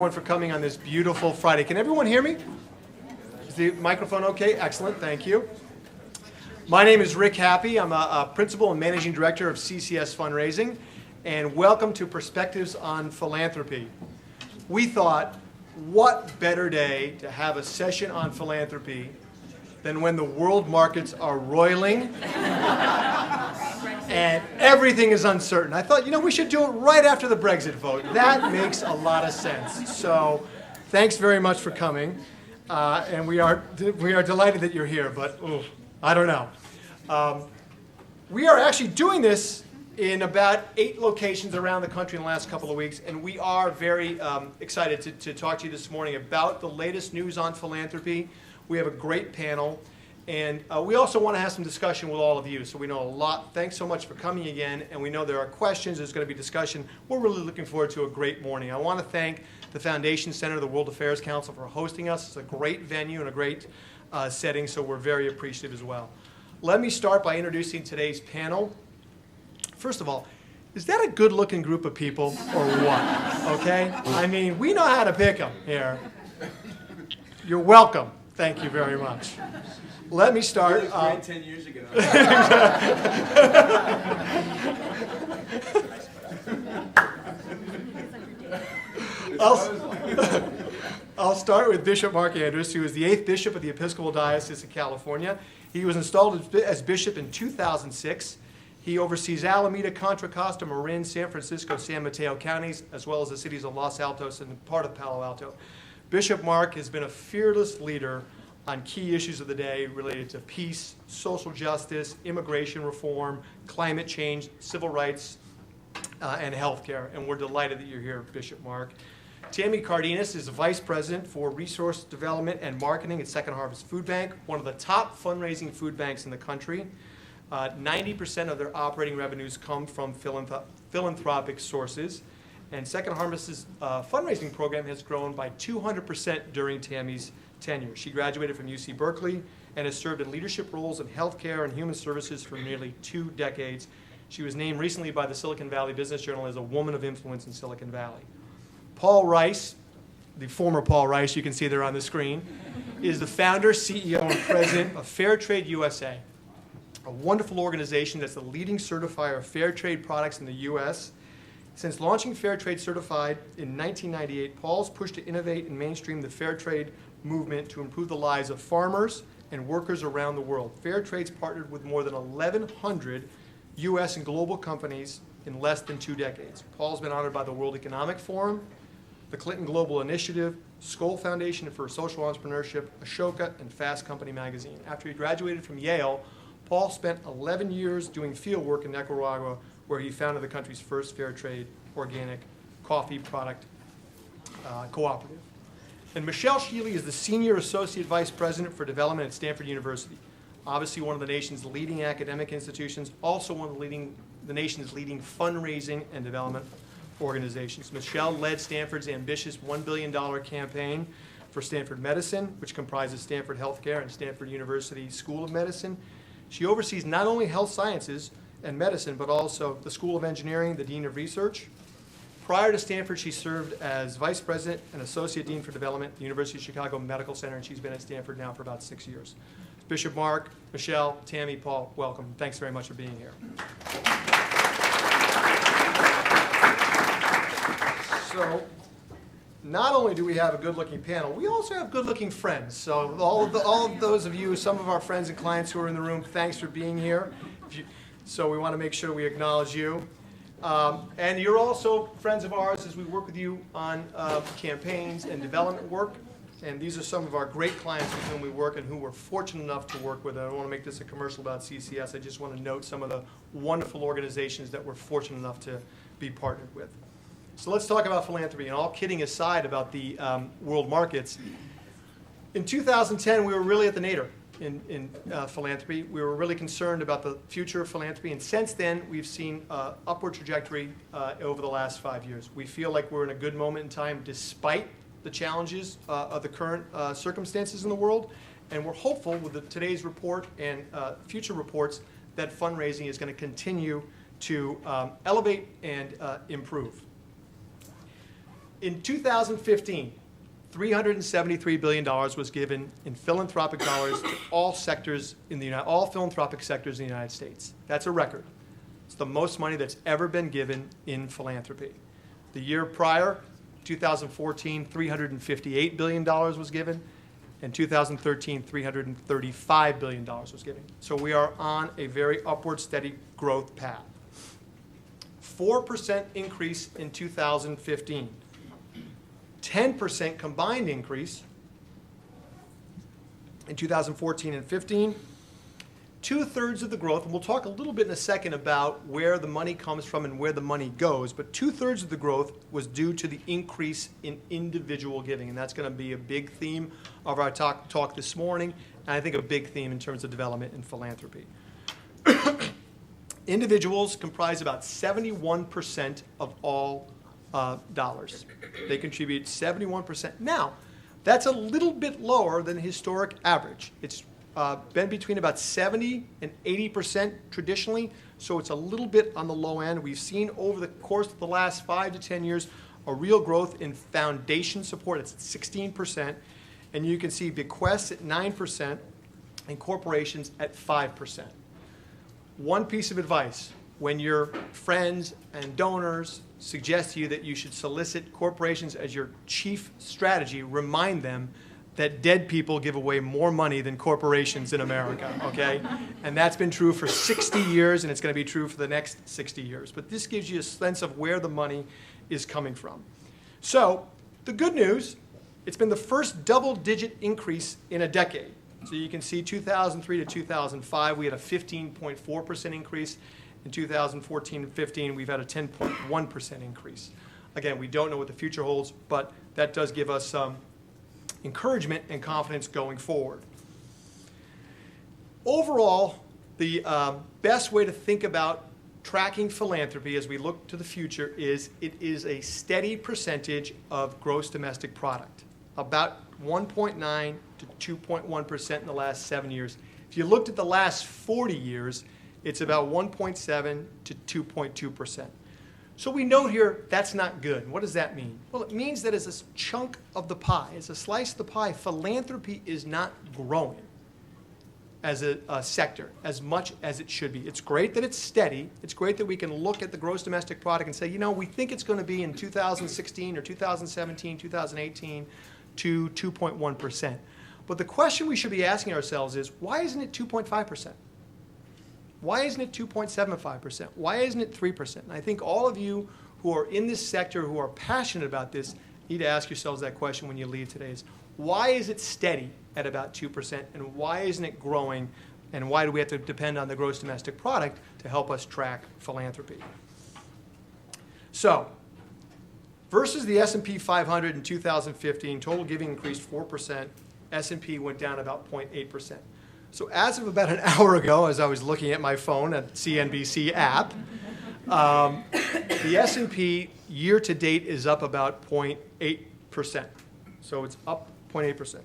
For coming on this beautiful Friday. Can everyone hear me? Is the microphone okay? Excellent, thank you. My name is Rick Happy. I'm a principal and managing director of CCS Fundraising, and welcome to Perspectives on Philanthropy. We thought, what better day to have a session on philanthropy than when the world markets are roiling and everything is uncertain. I thought, we should do it right after the Brexit vote. That makes a lot of sense. So thanks very much for coming. And we are delighted that you're here, but I don't know. We are actually doing this in about 8 locations around the country in the last couple of weeks, and we are very excited to talk to you this morning about the latest news on philanthropy. We have a great panel. And we also want to have some discussion with all of you, so we know a lot. Thanks so much for coming again, and we know there are questions, there's going to be discussion. We're really looking forward to a great morning. I want to thank the Foundation Center, the World Affairs Council for hosting us. It's a great venue and a great setting, so we're very appreciative as well. Let me start by introducing today's panel. First of all, is that a good-looking group of people or what? Okay? I mean, we know how to pick them here. You're welcome. Thank you very much. Let me start. It was great 10 years ago. I'll start with Bishop Marc Andrus, who is the 8th Bishop of the Episcopal Diocese of California. He was installed as Bishop in 2006. He oversees Alameda, Contra Costa, Marin, San Francisco, San Mateo counties, as well as the cities of Los Altos and part of Palo Alto. Bishop Marc has been a fearless leader on key issues of the day related to peace, social justice, immigration reform, climate change, civil rights, and healthcare. And we're delighted that you're here, Bishop Marc. Tami Cárdenas is the Vice President for Resource Development and Marketing at Second Harvest Food Bank, one of the top fundraising food banks in the country. 90% of their operating revenues come from philanthropic sources. And Second Harvest's fundraising program has grown by 200% during Tami's tenure. She graduated from UC Berkeley and has served in leadership roles in healthcare and human services for nearly 2 decades. She was named recently by the Silicon Valley Business Journal as a woman of influence in Silicon Valley. Paul Rice, the former Paul Rice, you can see there on the screen, is the founder, CEO, and president of Fair Trade USA, a wonderful organization that's the leading certifier of fair trade products in the U.S. Since launching Fair Trade Certified in 1998, Paul's pushed to innovate and mainstream the fair trade movement to improve the lives of farmers and workers around the world. Fair Trade's partnered with more than 1,100 U.S. and global companies in less than 2 decades. Paul's been honored by the World Economic Forum, the Clinton Global Initiative, Skoll Foundation for Social Entrepreneurship, Ashoka, and Fast Company magazine. After he graduated from Yale, Paul spent 11 years doing field work in Nicaragua, where he founded the country's first fair trade organic coffee product cooperative. And Michele Schiele is the Senior Associate Vice President for Development at Stanford University. Obviously one of the nation's leading academic institutions, also one of the nation's leading fundraising and development organizations. Michele led Stanford's ambitious $1 billion campaign for Stanford Medicine, which comprises Stanford Healthcare and Stanford University School of Medicine. She oversees not only health sciences and medicine, but also the School of Engineering, the Dean of Research. Prior to Stanford, she served as Vice President and Associate Dean for Development at the University of Chicago Medical Center, and she's been at Stanford now for about 6 years. Bishop Marc, Michele, Tami, Paul, welcome. Thanks very much for being here. So, not only do we have a good-looking panel, we also have good-looking friends. So all of those of you, some of our friends and clients who are in the room, thanks for being here. So we want to make sure we acknowledge you. And you're also friends of ours as we work with you on campaigns and development work. And these are some of our great clients with whom we work and who we're fortunate enough to work with. I don't want to make this a commercial about CCS. I just want to note some of the wonderful organizations that we're fortunate enough to be partnered with. So let's talk about philanthropy. And all kidding aside about the world markets, in 2010 we were really at the nadir in philanthropy. We were really concerned about the future of philanthropy, and since then we've seen upward trajectory over the last 5 years. We feel like we're in a good moment in time despite the challenges of the current circumstances in the world, and we're hopeful with today's report and future reports that fundraising is going to continue to elevate and improve. In 2015, $373 billion was given in philanthropic dollars to all sectors all philanthropic sectors in the United States. That's a record. It's the most money that's ever been given in philanthropy. The year prior, 2014, $358 billion was given. In 2013, $335 billion was given. So we are on a very upward, steady growth path. 4% increase in 2015. 10% combined increase in 2014 and 15. 2/3 of the growth, and we'll talk a little bit in a second about where the money comes from and where the money goes, but 2/3 of the growth was due to the increase in individual giving, and that's going to be a big theme of our talk this morning, and I think a big theme in terms of development in philanthropy. Individuals comprise about 71% of all dollars. They contribute 71%. Now, that's a little bit lower than the historic average. It's been between about 70 and 80% traditionally, so it's a little bit on the low end. We've seen over the course of the last 5 to 10 years a real growth in foundation support. It's at 16%, and you can see bequests at 9% and corporations at 5%. One piece of advice: when your friends and donors suggest to you that you should solicit corporations as your chief strategy, remind them that dead people give away more money than corporations in America, okay? And that's been true for 60 years, and it's going to be true for the next 60 years. But this gives you a sense of where the money is coming from. So the good news, it's been the first double-digit increase in a decade. So you can see 2003 to 2005, we had a 15.4% increase. In 2014 and 15, we've had a 10.1% increase. Again, we don't know what the future holds, but that does give us some encouragement and confidence going forward. Overall, the best way to think about tracking philanthropy as we look to the future is it is a steady percentage of gross domestic product, about 1.9 to 2.1% in the last 7 years. If you looked at the last 40 years, it's about 1.7 to 2.2%. So we note here that's not good. What does that mean? Well, it means that as a chunk of the pie, as a slice of the pie, philanthropy is not growing as a sector as much as it should be. It's great that it's steady. It's great that we can look at the gross domestic product and say, you know, we think it's going to be in 2016 or 2017, 2018 to 2.1%. But the question we should be asking ourselves is, why isn't it 2.5%? Why isn't it 2.75%? Why isn't it 3%? And I think all of you who are in this sector, who are passionate about this, need to ask yourselves that question when you leave today. Is why is it steady at about 2%, and why isn't it growing, and why do we have to depend on the gross domestic product to help us track philanthropy? So, versus the S&P 500 in 2015, total giving increased 4%. S&P went down about 0.8%. So as of about an hour ago, as I was looking at my phone at CNBC app, the S&P year-to-date is up about 0.8%. So it's up 0.8%.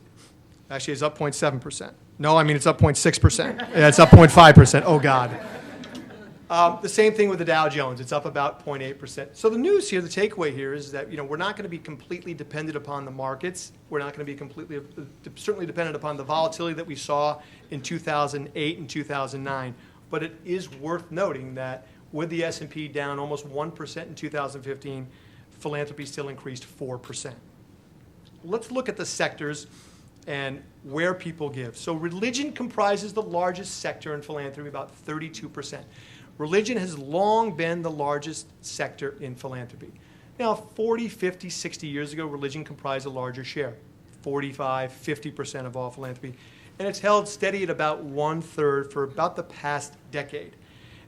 Actually, it's up 0.7%. No, I mean it's up 0.6%. Yeah, it's up 0.5%. Oh, God. The same thing with the Dow Jones. It's up about 0.8%. So the news here, the takeaway here is that we're not going to be completely dependent upon the markets. We're not going to be certainly dependent upon the volatility that we saw in 2008 and 2009. But it is worth noting that with the S&P down almost 1% in 2015, philanthropy still increased 4%. Let's look at the sectors and where people give. So religion comprises the largest sector in philanthropy, about 32%. Religion has long been the largest sector in philanthropy. Now, 40, 50, 60 years ago, religion comprised a larger share, 45, 50% of all philanthropy. And it's held steady at about 1/3 for about the past decade.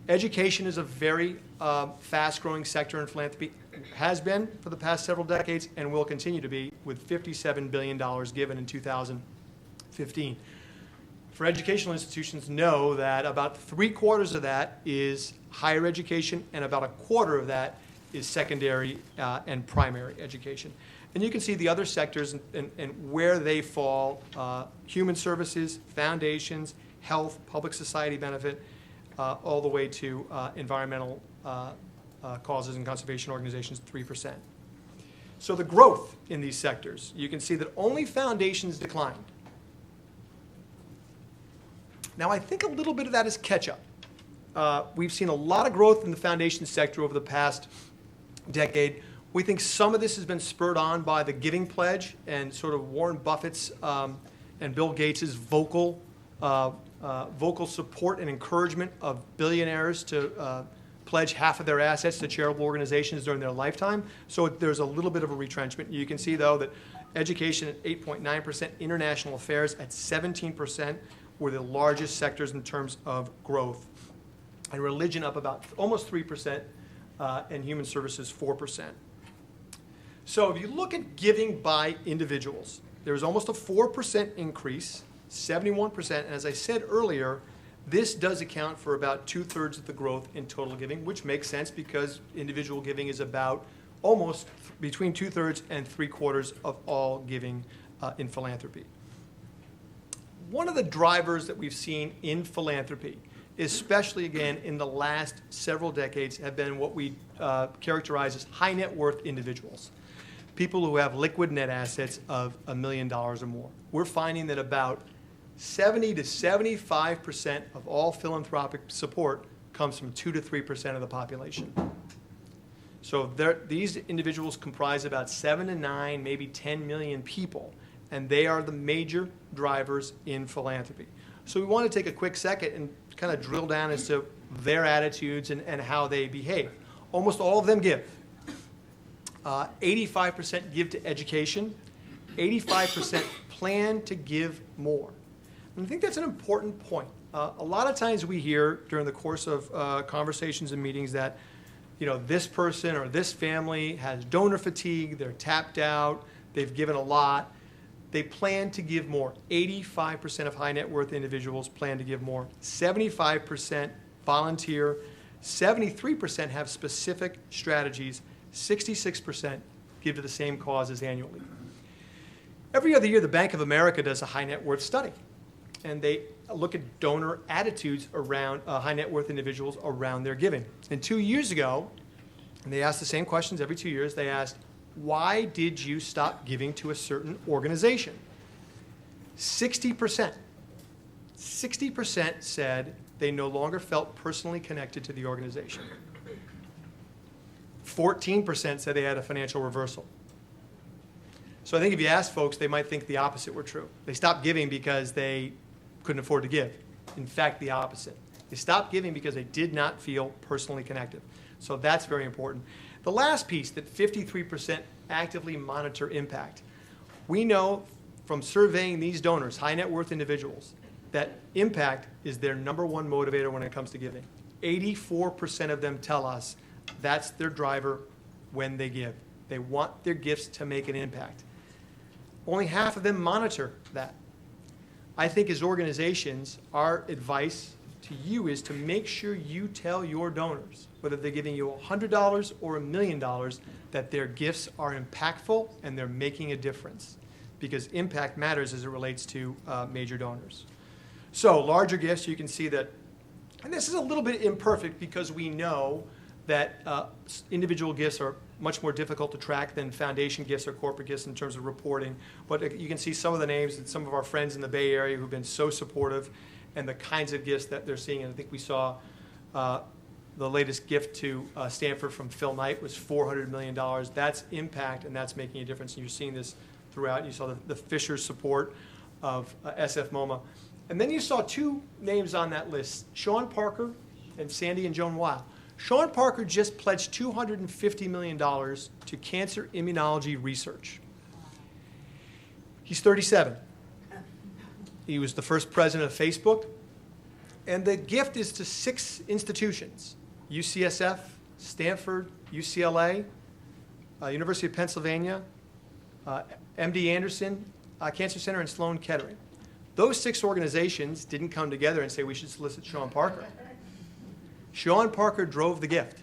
Education is a very fast-growing sector in philanthropy, has been for the past several decades, and will continue to be, with $57 billion given in 2015. For educational institutions, know that about 3/4 of that is higher education, and about 1/4 of that is secondary and primary education. And you can see the other sectors and where they fall: human services, foundations, health, public society benefit, all the way to environmental causes and conservation organizations, 3%. So the growth in these sectors, you can see that only foundations declined. Now, I think a little bit of that is catch-up. We've seen a lot of growth in the foundation sector over the past decade. We think some of this has been spurred on by the Giving Pledge and sort of Warren Buffett's and Bill Gates's vocal support and encouragement of billionaires to pledge half of their assets to charitable organizations during their lifetime. So there's a little bit of a retrenchment. You can see, though, that education at 8.9%, international affairs at 17% were the largest sectors in terms of growth. And religion up about almost 3%, and human services 4%. So if you look at giving by individuals, there was almost a 4% increase, 71%. And as I said earlier, this does account for about 2/3 of the growth in total giving, which makes sense because individual giving is about almost between 2/3 and 3/4 of all giving in philanthropy. One of the drivers that we've seen in philanthropy, especially again in the last several decades, have been what we characterize as high net worth individuals. People who have liquid net assets of $1 million or more. We're finding that about 70 to 75% of all philanthropic support comes from 2 to 3% of the population. So these individuals comprise about 7 to 9, maybe 10 million people, and they are the major drivers in philanthropy. So we want to take a quick second and kind of drill down as to their attitudes and how they behave. Almost all of them give. 85% give to education. 85% plan to give more. And I think that's an important point. A lot of times we hear during the course of conversations and meetings that, this person or this family has donor fatigue, they're tapped out, they've given a lot. They plan to give more. 85% of high net worth individuals plan to give more. 75% volunteer. 73% have specific strategies. 66% give to the same causes annually. Every other year, the Bank of America does a high net worth study, and they look at donor attitudes around high net worth individuals around their giving. And 2 years ago, and they asked the same questions every 2 years, they asked, why did you stop giving to a certain organization? 60% said they no longer felt personally connected to the organization. 14% said they had a financial reversal. So I think if you ask folks, they might think the opposite were true. They stopped giving because they couldn't afford to give. In fact, the opposite. They stopped giving because they did not feel personally connected. So that's very important. The last piece, that 53% actively monitor impact. We know from surveying these donors, high net worth individuals, that impact is their number one motivator when it comes to giving. 84% of them tell us that's their driver when they give. They want their gifts to make an impact. Only half of them monitor that. I think as organizations, our advice to you is to make sure you tell your donors, whether they're giving you $100 or $1 million, that their gifts are impactful and they're making a difference, because impact matters as it relates to major donors. So larger gifts, you can see that, and this is a little bit imperfect because we know that individual gifts are much more difficult to track than foundation gifts or corporate gifts in terms of reporting. But you can see some of the names and some of our friends in the Bay Area who've been so supportive and the kinds of gifts that they're seeing. And I think we saw the latest gift to Stanford from Phil Knight was $400 million. That's impact, and that's making a difference. And you're seeing this throughout. You saw the Fisher support of SF MoMA. And then you saw two names on that list, Sean Parker and Sandy and Joan Weil. Sean Parker just pledged $250 million to cancer immunology research. He's 37. He was the first president of Facebook. And the gift is to 6 institutions: UCSF, Stanford, UCLA, University of Pennsylvania, MD Anderson Cancer Center, and Sloan Kettering. Those 6 organizations didn't come together and say we should solicit Sean Parker. Sean Parker drove the gift.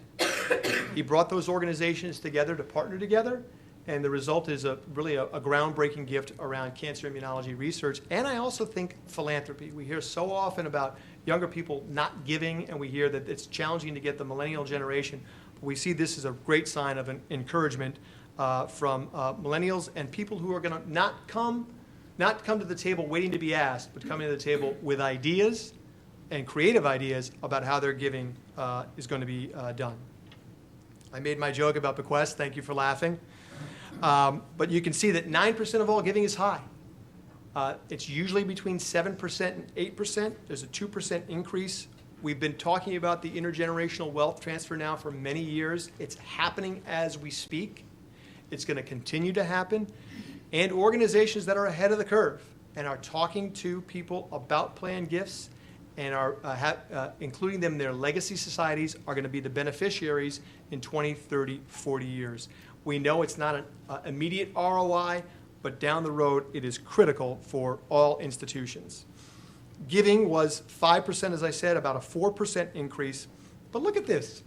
He brought those organizations together to partner together, and the result is really a groundbreaking gift around cancer immunology research. And I also think philanthropy. We hear so often about younger people not giving, and we hear that it's challenging to get the millennial generation. But we see this as a great sign of an encouragement from millennials and people who are going to not come to the table waiting to be asked, but coming to the table with ideas and creative ideas about how their giving is going to be done. I made my joke about bequests. Thank you for laughing. But you can see that 9% of all giving is high. It's usually between 7% and 8%. There's a 2% increase. We've been talking about the intergenerational wealth transfer now for many years. It's happening as we speak. It's going to continue to happen. And organizations that are ahead of the curve and are talking to people about planned gifts and are including them in their legacy societies are going to be the beneficiaries in 20, 30, 40 years. We know it's not an immediate ROI, but down the road it is critical for all institutions. Giving was 5%, as I said, about a 4% increase. But look at this.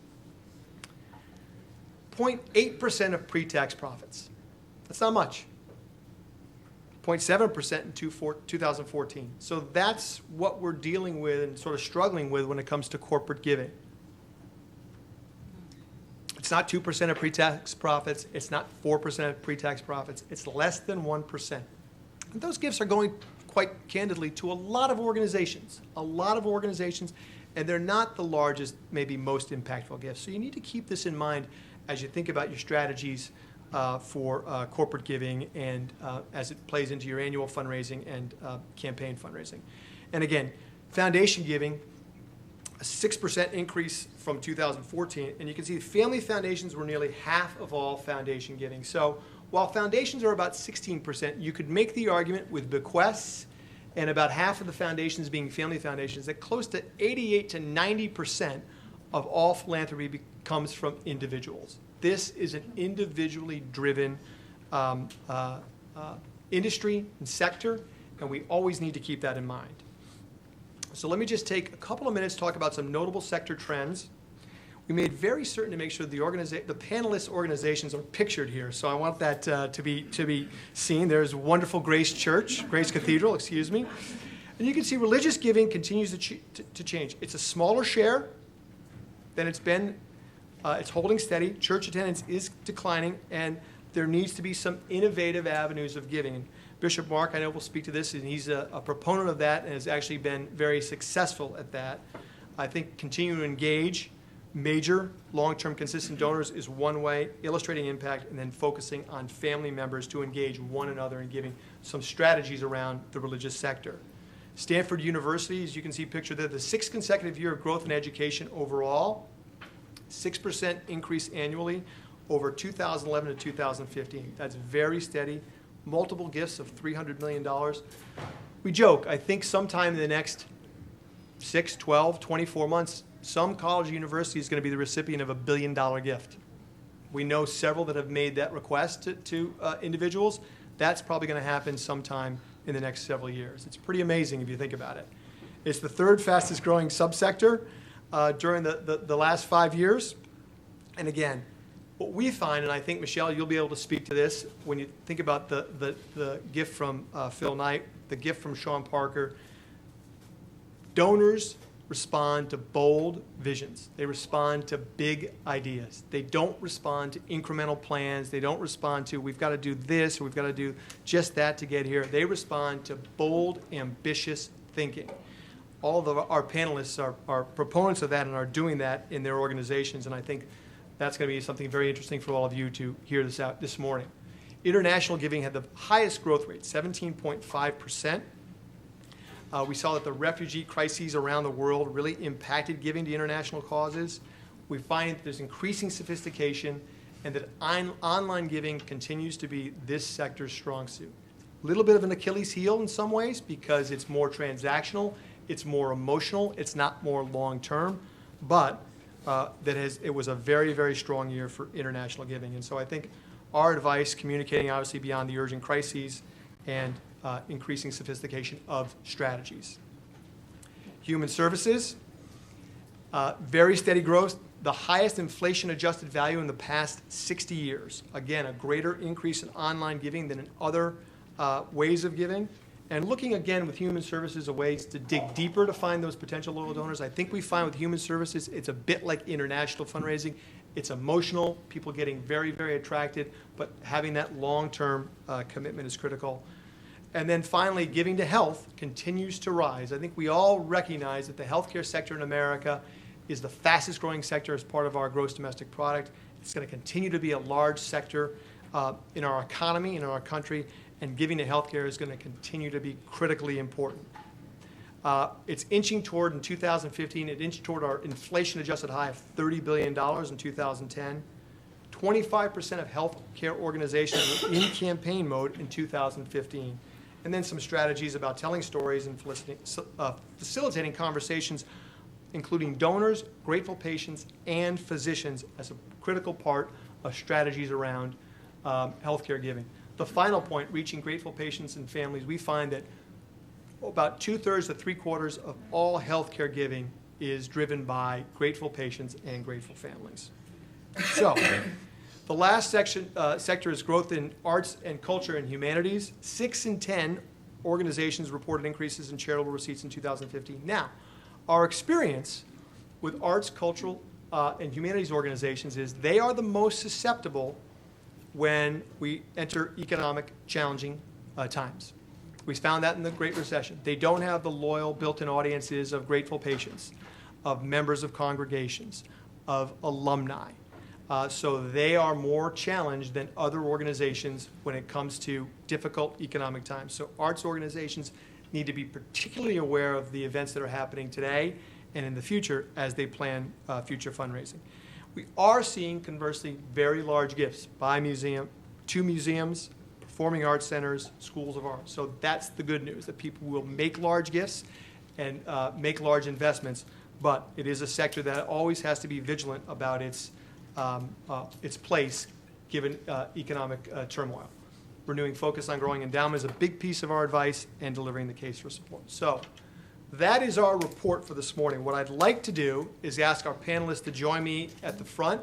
0.8% of pre-tax profits. That's not much. 0.7% in 2014. So that's what we're dealing with and sort of struggling with when it comes to corporate giving. It's not 2% of pre-tax profits. It's not 4% of pre-tax profits. It's less than 1%. And those gifts are going, quite candidly, to a lot of organizations, and they're not the largest, maybe most impactful gifts. So you need to keep this in mind as you think about your strategies for corporate giving and as it plays into your annual fundraising and campaign fundraising. And again, foundation giving, a 6% increase from 2014. And you can see family foundations were nearly half of all foundation giving. So while foundations are about 16%, you could make the argument with bequests and about half of the foundations being family foundations that close to 88 to 90% of all philanthropy comes from individuals. This is an individually driven industry and sector, and we always need to keep that in mind. So let me just take a couple of minutes to talk about some notable sector trends. We made very certain to make sure the panelist organizations are pictured here, so I want that to be seen. There's wonderful Grace Cathedral, and you can see religious giving continues to change. It's a smaller share than it's been. It's holding steady. Church attendance is declining, and there needs to be some innovative avenues of giving. And Bishop Marc, I know, will speak to this, and he's a proponent of that and has actually been very successful at that. I think continuing to engage major, long-term, consistent donors is one way, illustrating impact, and then focusing on family members to engage one another and giving some strategies around the religious sector. Stanford University, as you can see pictured there, the 6th consecutive year of growth in education overall, 6% increase annually over 2011 to 2015. That's very steady. Multiple gifts of $300 million. We joke, I think sometime in the next 6, 12, 24 months, some college or university is going to be the recipient of $1 billion gift. We know several that have made that request to individuals. That's probably going to happen sometime in the next several years. It's pretty amazing if you think about it. It's the 3rd fastest growing subsector during the last 5 years. And again, what we find, and I think, Michele, you'll be able to speak to this, when you think about the gift from Phil Knight, the gift from Sean Parker, donors respond to bold visions. They respond to big ideas. They don't respond to incremental plans. They don't respond to, we've got to do this or we've got to do just that to get here. They respond to bold, ambitious thinking. All of our panelists are proponents of that and are doing that in their organizations, and I think that's going to be something very interesting for all of you to hear this out this morning. International giving had the highest growth rate, 17.5%. We saw that the refugee crises around the world really impacted giving to international causes. We find that there's increasing sophistication and that online giving continues to be this sector's strong suit. A little bit of an Achilles heel in some ways because it's more transactional, it's more emotional, it's not more long-term, but it was a very, very strong year for international giving. And so I think our advice, communicating obviously beyond the urgent crises and increasing sophistication of strategies. Human services, very steady growth, the highest inflation-adjusted value in the past 60 years. Again, a greater increase in online giving than in other ways of giving. And looking again with human services, a ways to dig deeper to find those potential loyal donors. I think we find with human services, it's a bit like international fundraising. It's emotional, people getting very, very attracted, but having that long-term commitment is critical. And then finally, giving to health continues to rise. I think we all recognize that the healthcare sector in America is the fastest growing sector as part of our gross domestic product. It's going to continue to be a large sector in our economy, in our country, and giving to healthcare is going to continue to be critically important. It's inching toward, in 2015, it inched toward our inflation-adjusted high of $30 billion in 2010. 25% of healthcare organizations were in campaign mode in 2015. And then some strategies about telling stories and facilitating conversations, including donors, grateful patients, and physicians as a critical part of strategies around healthcare giving. The final point, reaching grateful patients and families, we find that about 2/3 to 3/4 of all healthcare giving is driven by grateful patients and grateful families. So, the last sector is growth in arts and culture and humanities. 6 in 10 organizations reported increases in charitable receipts in 2015. Now, our experience with arts, cultural, and humanities organizations is they are the most susceptible when we enter economic challenging times. We found that in the Great Recession. They don't have the loyal built-in audiences of grateful patients, of members of congregations, of alumni. So they are more challenged than other organizations when it comes to difficult economic times. So arts organizations need to be particularly aware of the events that are happening today and in the future as they plan future fundraising. We are seeing, conversely, very large gifts to museums, performing arts centers, schools of art. So that's the good news, that people will make large gifts and make large investments, but it is a sector that always has to be vigilant about its place given economic turmoil. Renewing focus on growing endowment is a big piece of our advice and delivering the case for support. So that is our report for this morning. What I'd like to do is ask our panelists to join me at the front.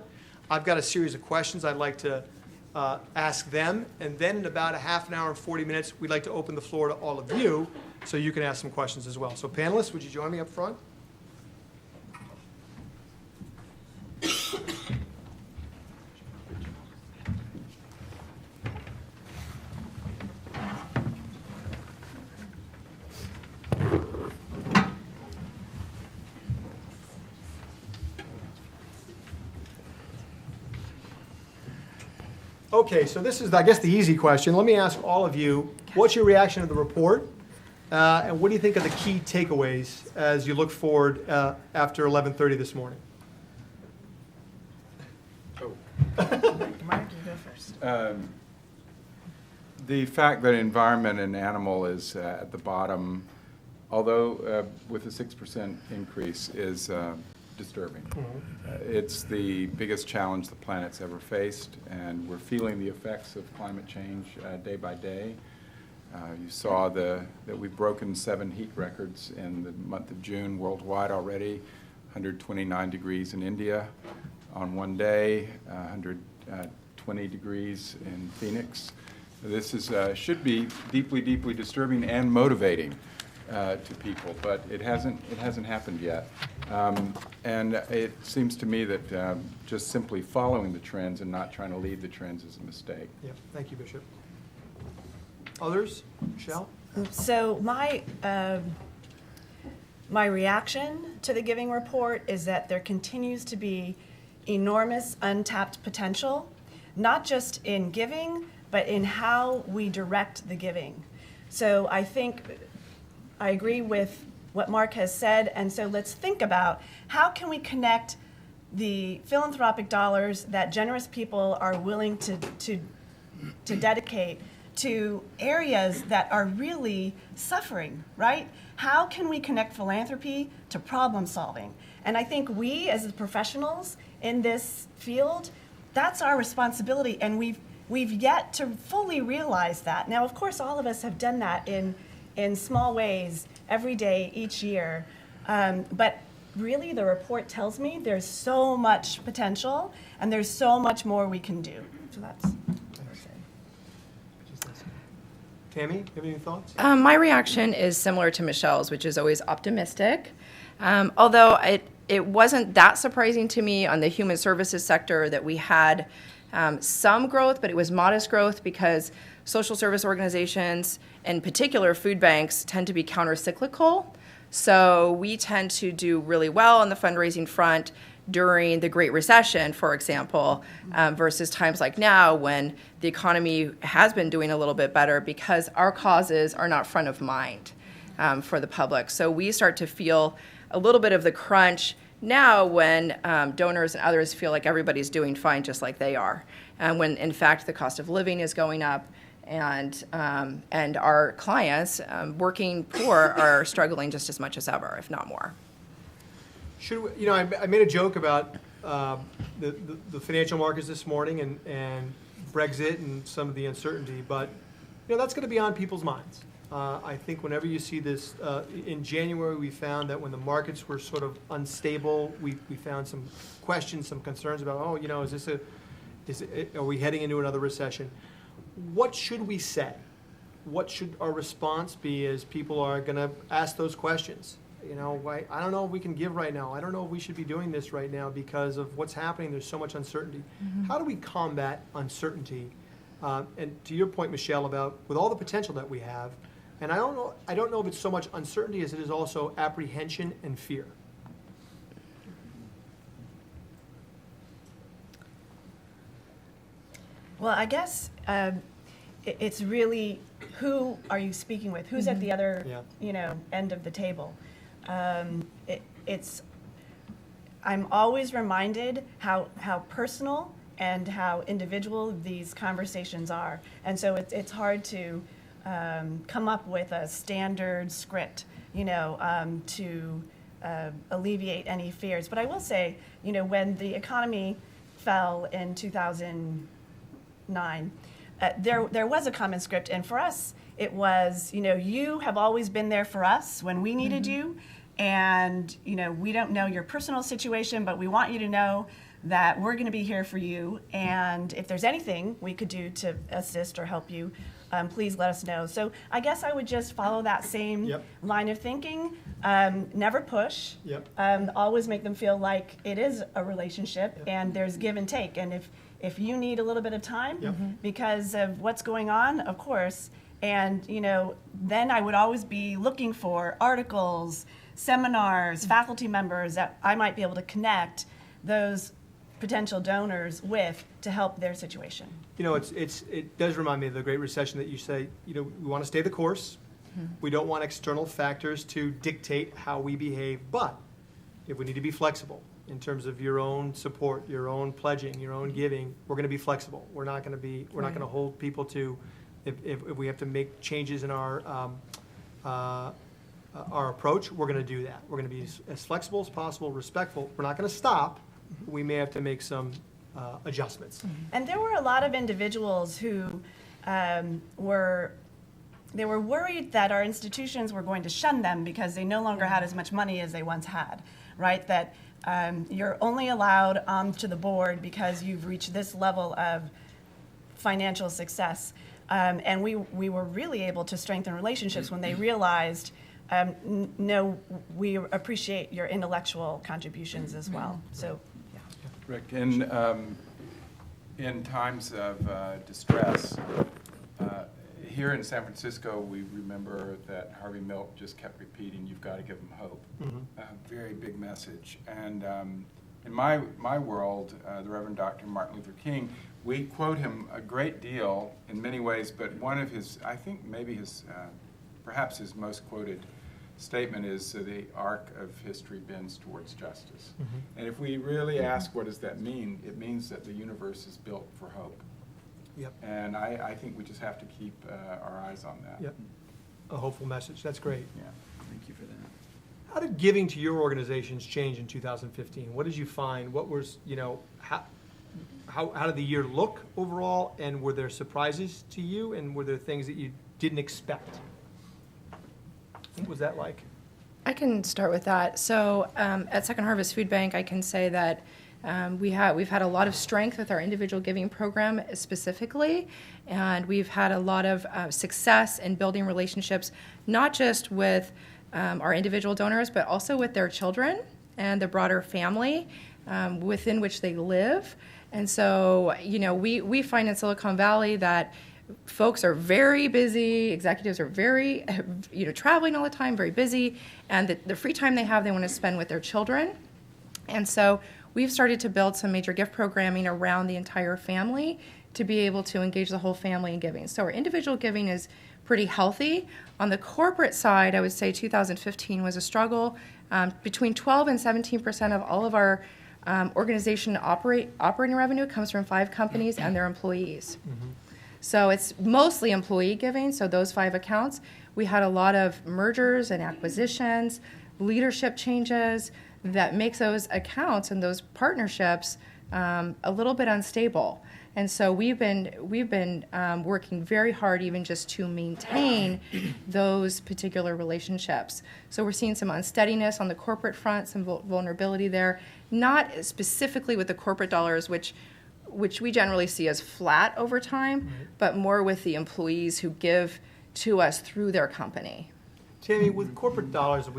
I've got a series of questions I'd like to ask them, and then in about a half an hour and 40 minutes, we'd like to open the floor to all of you so you can ask some questions as well. So panelists, would you join me up front? Okay, so this is, I guess, the easy question. Let me ask all of you, what's your reaction to the report? And what do you think are the key takeaways as you look forward after 11:30 this morning? Marc, you go first. The fact that environment and animal is at the bottom, although with a 6% increase, is disturbing. It's the biggest challenge the planet's ever faced, and we're feeling the effects of climate change day by day. You saw that we've broken 7 heat records in the month of June worldwide already, 129 degrees in India on one day, 120 degrees in Phoenix. This should be deeply, deeply disturbing and motivating to people, but it hasn't happened yet. And it seems to me that just simply following the trends and not trying to lead the trends is a mistake. Yeah, thank you, Bishop. Others? Michele? So my reaction to the giving report is that there continues to be enormous untapped potential, not just in giving, but in how we direct the giving. So I think I agree with what Marc has said, and so let's think about how can we connect the philanthropic dollars that generous people are willing to dedicate to areas that are really suffering, right? How can we connect philanthropy to problem solving? And I think we, as the professionals in this field, that's our responsibility, and we've yet to fully realize that. Now, of course, all of us have done that in small ways every day, each year. But really, the report tells me there's so much potential, and there's so much more we can do. So that's what I say. Tami, you have any thoughts? My reaction is similar to Michele's, which is always optimistic. Although it wasn't that surprising to me on the human services sector that we had some growth, but it was modest growth because social service organizations, in particular food banks, tend to be counter-cyclical. So we tend to do really well on the fundraising front during the Great Recession, for example, versus times like now when the economy has been doing a little bit better because our causes are not front of mind for the public. So we start to feel a little bit of the crunch now when donors and others feel like everybody's doing fine just like they are, when in fact the cost of living is going up and our clients, working poor, are struggling just as much as ever, if not more. Should we, you know, I made a joke about the financial markets this morning and Brexit and some of the uncertainty, but you know that's going to be on people's minds. I think whenever you see this, in January we found that when the markets were sort of unstable, we found some questions, some concerns about, oh, you know, are we heading into another recession? What should we say? What should our response be as people are going to ask those questions? You know, I don't know if we can give right now. I don't know if we should be doing this right now because of what's happening. There's so much uncertainty. How do we combat uncertainty? And to your point, Michele, about with all the potential that we have, and I don't know if it's so much uncertainty as it is also apprehension and fear. Well, I guess it's really who are you speaking with? Who's at the other, end of the table? I'm always reminded how personal and how individual these conversations are, and so it's hard to come up with a standard script, to alleviate any fears. But I will say, when the economy fell in 2009, there was a common script, and for us, it was, you have always been there for us when we needed you, and, we don't know your personal situation, but we want you to know that we're going to be here for you, and if there's anything we could do to assist or help you, please let us know. So I guess I would just follow that same line of thinking. Never push. Always make them feel like it is a relationship and there's give and take. And if you need a little bit of time because of what's going on, of course. And then I would always be looking for articles, seminars, faculty members that I might be able to connect those potential donors with to help their situation. It does remind me of the Great Recession that you say, we want to stay the course. We don't want external factors to dictate how we behave, but if we need to be flexible in terms of your own support, your own pledging, your own giving, we're going to be flexible. We're not going to hold people to, if we have to make changes in our approach, we're going to do that. We're going to be as flexible as possible, respectful. We're not going to stop. We may have to make some adjustments. And there were a lot of individuals who were worried that our institutions were going to shun them because they no longer had as much money as they once had, right? That you're only allowed onto the board because you've reached this level of financial success. And we were really able to strengthen relationships when they realized, no, we appreciate your intellectual contributions as well. So. Rick, in times of distress, here in San Francisco, we remember that Harvey Milk just kept repeating, "You've got to give them hope." Very big message. And in my world, the Reverend Dr. Martin Luther King, we quote him a great deal in many ways, but one of his, I think maybe perhaps his most quoted statement is the arc of history bends towards justice. And if we really ask what does that mean, it means that the universe is built for hope. And I think we just have to keep our eyes on that. A hopeful message. That's great. Thank you for that. How did giving to your organizations change in 2015? What did you find? What was, how did the year look overall? And were there surprises to you? And were there things that you didn't expect? What was that like? I can start with that. So at Second Harvest Food Bank, I can say that we've had a lot of strength with our individual giving program specifically, and we've had a lot of success in building relationships, not just with our individual donors, but also with their children. and the broader family within which they live. And so, we find in Silicon Valley that folks are very busy, executives are very, traveling all the time, very busy, and the free time they have, they want to spend with their children. And so we've started to build some major gift programming around the entire family to be able to engage the whole family in giving. So our individual giving is pretty healthy. On the corporate side, I would say 2015 was a struggle. Between 12 and 17% of all of our organization operating revenue comes from 5 companies and their employees. Mm-hmm. So it's mostly employee giving, so those 5 accounts. We had a lot of mergers and acquisitions, leadership changes that makes those accounts and those partnerships a little bit unstable. And so we've been working very hard even just to maintain those particular relationships. So we're seeing some unsteadiness on the corporate front, some vulnerability there, not specifically with the corporate dollars, which we generally see as flat over time, right, but more with the employees who give to us through their company. Tami, with corporate dollars,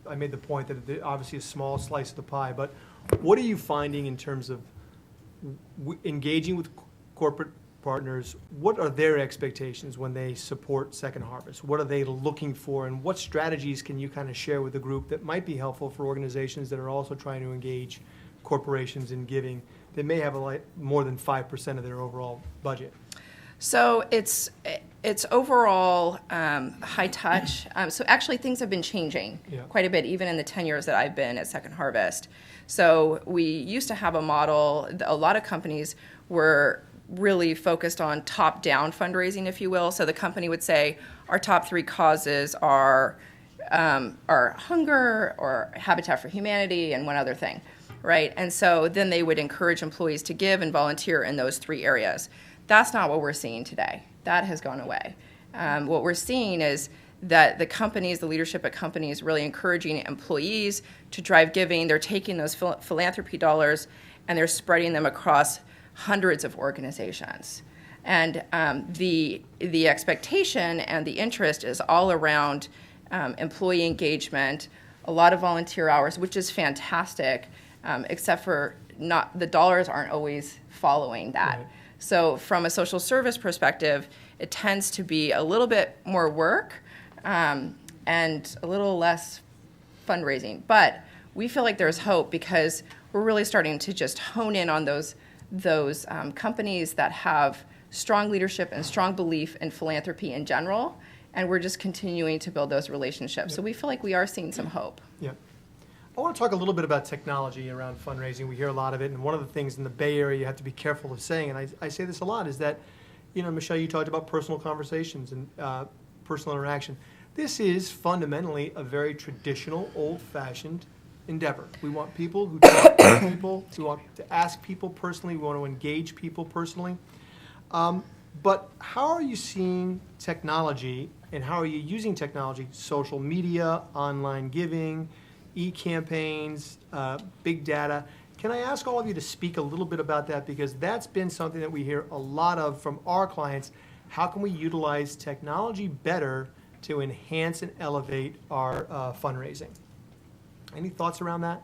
I made the point that they're obviously a small slice of the pie, but what are you finding in terms of engaging with corporate partners? What are their expectations when they support Second Harvest? What are they looking for, and what strategies can you kind of share with the group that might be helpful for organizations that are also trying to engage corporations in giving that may have more than 5% of their overall budget? So it's overall high touch. So actually things have been changing quite a bit, even in the 10 years that I've been at Second Harvest. So we used to have a model, a lot of companies were really focused on top-down fundraising, if you will. So the company would say, our top 3 causes are hunger or Habitat for Humanity and one other thing, right? And so then they would encourage employees to give and volunteer in those 3 areas. That's not what we're seeing today. That has gone away. What we're seeing is that the leadership at companies really encouraging employees to drive giving. They're taking those philanthropy dollars and they're spreading them across hundreds of organizations. And the expectation and the interest is all around employee engagement, a lot of volunteer hours, which is fantastic, except for the dollars aren't always following that. Right. So from a social service perspective, it tends to be a little bit more work and a little less fundraising. But we feel like there's hope because we're really starting to just hone in on those companies that have strong leadership and strong belief in philanthropy in general, and we're just continuing to build those relationships. Yeah. So we feel like we are seeing some hope. Yeah. I want to talk a little bit about technology around fundraising. We hear a lot of it, and one of the things in the Bay Area you have to be careful of saying, and I say this a lot, is that, Michele, you talked about personal conversations and personal interaction. This is fundamentally a very traditional, old-fashioned endeavor. We want people who talk to people. We want to ask people personally. We want to engage people personally. But how are you seeing technology, and how are you using technology, social media, online giving, e-campaigns, big data? Can I ask all of you to speak a little bit about that? Because that's been something that we hear a lot of from our clients. How can we utilize technology better to enhance and elevate our fundraising? Any thoughts around that?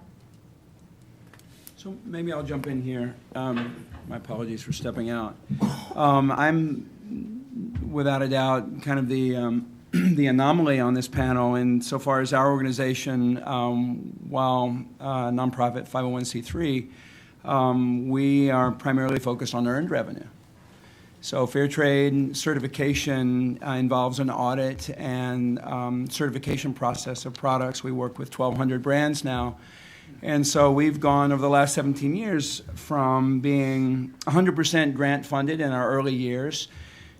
So maybe I'll jump in here. My apologies for stepping out. I'm, without a doubt, kind of the anomaly on this panel insofar as our organization, while nonprofit 501c3, we are primarily focused on earned revenue. So fair trade certification involves an audit and certification process of products. We work with 1,200 brands now. And so we've gone over the last 17 years from being 100% grant funded in our early years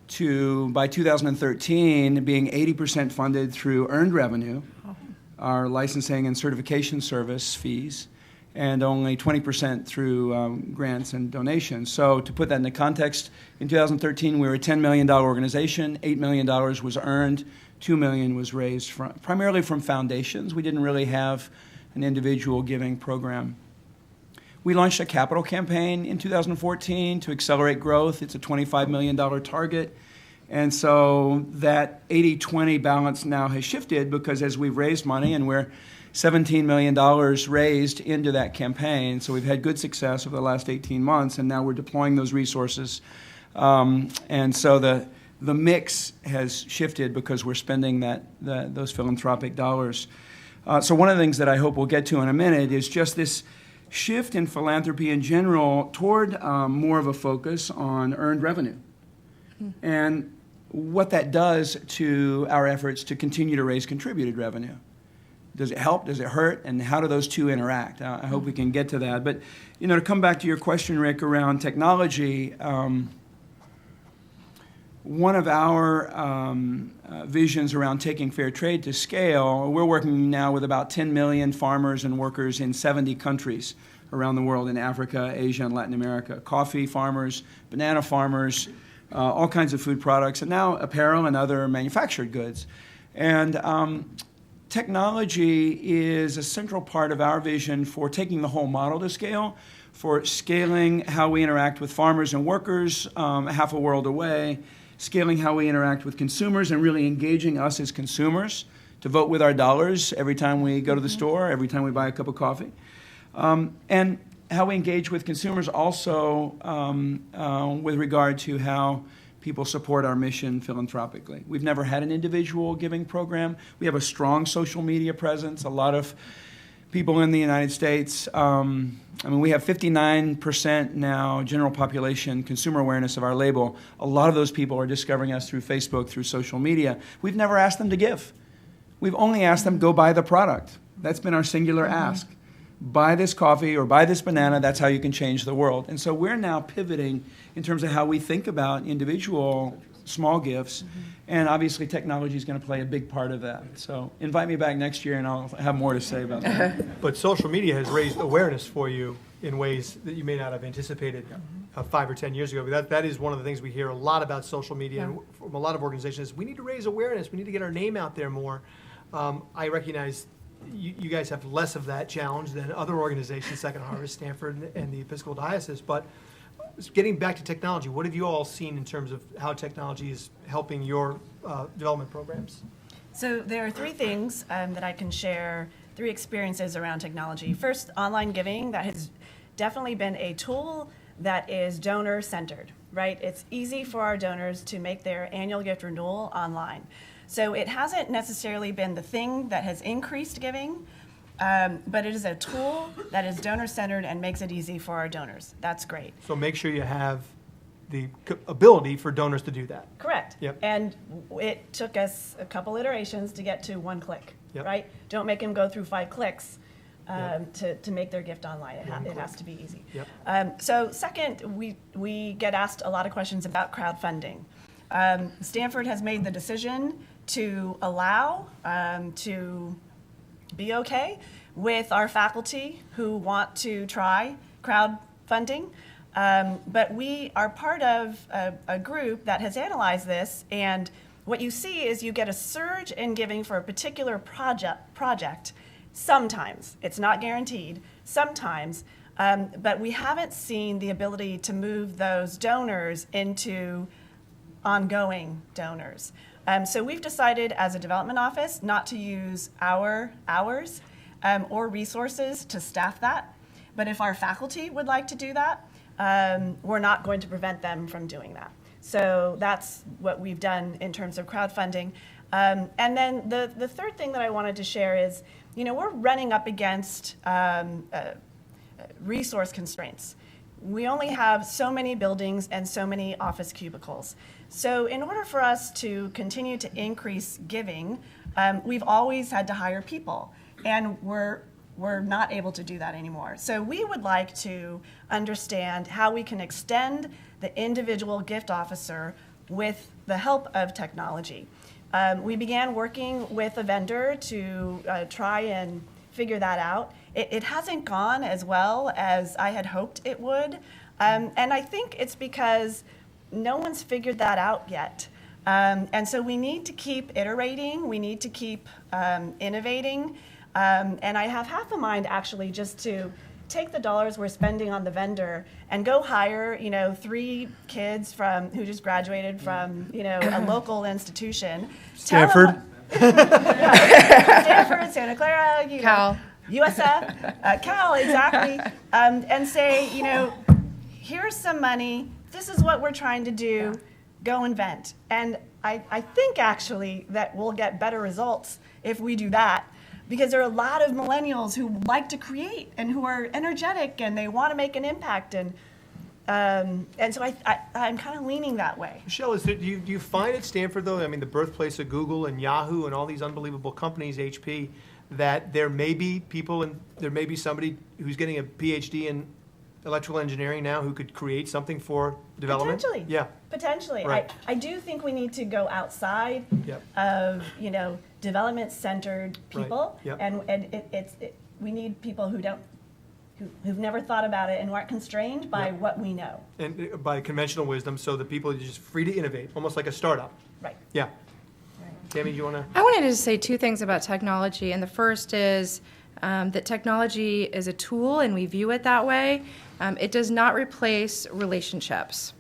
to, by 2013, being 80% funded through earned revenue, our licensing and certification service fees, and only 20% through grants and donations. So to put that into context, in 2013 we were a $10 million organization. $8 million was earned, $2 million was raised primarily from foundations. We didn't really have an individual giving program. We launched a capital campaign in 2014 to accelerate growth. It's a $25 million target. And so that 80-20 balance now has shifted because as we've raised money, and we're $17 million raised into that campaign, so we've had good success over the last 18 months, and now we're deploying those resources. And so the mix has shifted because we're spending those philanthropic dollars. So one of the things that I hope we'll get to in a minute is just this shift in philanthropy in general toward more of a focus on earned revenue. And what that does to our efforts to continue to raise contributed revenue. Does it help? Does it hurt? And how do those two interact? I hope we can get to that. But, to come back to your question, Rick, around technology, one of our visions around taking fair trade to scale, we're working now with about 10 million farmers and workers in 70 countries around the world, in Africa, Asia, and Latin America. Coffee farmers, banana farmers, all kinds of food products, and now apparel and other manufactured goods. And technology is a central part of our vision for taking the whole model to scale, for scaling how we interact with farmers and workers half a world away, scaling how we interact with consumers and really engaging us as consumers to vote with our dollars every time we go to the store, every time we buy a cup of coffee. And how we engage with consumers also with regard to how people support our mission philanthropically. We've never had an individual giving program. We have a strong social media presence. A lot of people in the United States, we have 59% now general population consumer awareness of our label. A lot of those people are discovering us through Facebook, through social media. We've never asked them to give. We've only asked them, go buy the product. That's been our singular ask. Buy this coffee or buy this banana, that's how you can change the world. And so we're now pivoting in terms of how we think about individual small gifts, and obviously technology is going to play a big part of that. So invite me back next year and I'll have more to say about that. But social media has raised awareness for you in ways that you may not have anticipated 5 or 10 years ago. But that is one of the things we hear a lot about social media and from a lot of organizations. We need to raise awareness. We need to get our name out there more. I recognize you guys have less of that challenge than other organizations, Second Harvest, Stanford, and the Episcopal Diocese. But getting back to technology, what have you all seen in terms of how technology is helping your development programs? So there are three things that I can share, three experiences around technology. First, online giving. That has definitely been a tool that is donor-centered, right? It's easy for our donors to make their annual gift renewal online. So it hasn't necessarily been the thing that has increased giving, but it is a tool that is donor-centered and makes it easy for our donors. That's great. So make sure you have the ability for donors to do that. Correct. Yep. And it took us a couple iterations to get to one click, Yep. right? Don't make them go through 5 clicks Yep. to make their gift online. It has to be easy. Yep. So second, we get asked a lot of questions about crowdfunding. Stanford has made the decision to allow, to be okay with our faculty who want to try crowdfunding. But we are part of a group that has analyzed this, and what you see is you get a surge in giving for a particular project sometimes. It's not guaranteed, sometimes. But we haven't seen the ability to move those donors into ongoing donors. So we've decided as a development office not to use our hours or resources to staff that. But if our faculty would like to do that, we're not going to prevent them from doing that. So that's what we've done in terms of crowdfunding. And then the third thing that I wanted to share is, we're running up against resource constraints. We only have so many buildings and so many office cubicles. So in order for us to continue to increase giving, we've always had to hire people, and we're not able to do that anymore. So we would like to understand how we can extend the individual gift officer with the help of technology. We began working with a vendor to try and figure that out. It hasn't gone as well as I had hoped it would. And I think it's because no one's figured that out yet. And so we need to keep iterating. We need to keep innovating. And I have half a mind actually just to take the dollars we're spending on the vendor and go hire, 3 kids who just graduated from, a local institution. Stanford. Stanford, Santa Clara, Cal. USF, Cal, exactly, and say, here's some money, this is what we're trying to do, go invent. And I think actually that we'll get better results if we do that, because there are a lot of millennials who like to create and who are energetic and they want to make an impact, and so I'm kind of leaning that way. Michele, do you find at Stanford, though, I mean, the birthplace of Google and Yahoo and all these unbelievable companies, HP, that there may be people and there may be somebody who's getting a PhD in electrical engineering now who could create something for development? Potentially. Yeah. Potentially. Right. I do think we need to go outside Yep. of, development-centered people. Yep. And we need people who've never thought about it and who aren't constrained by Yep. what we know. And by conventional wisdom, so that people are just free to innovate, almost like a startup. Right. Yeah. Right. Tami, do you want to? I wanted to say 2 things about technology, and the first is that technology is a tool, and we view it that way. It does not replace relationships.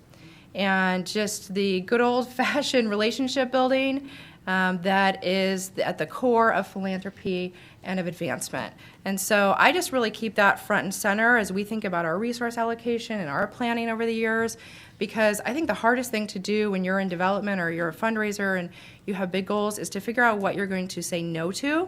And just the good old-fashioned relationship building that is at the core of philanthropy and of advancement. And so I just really keep that front and center as we think about our resource allocation and our planning over the years, because I think the hardest thing to do when you're in development or you're a fundraiser and you have big goals is to figure out what you're going to say no to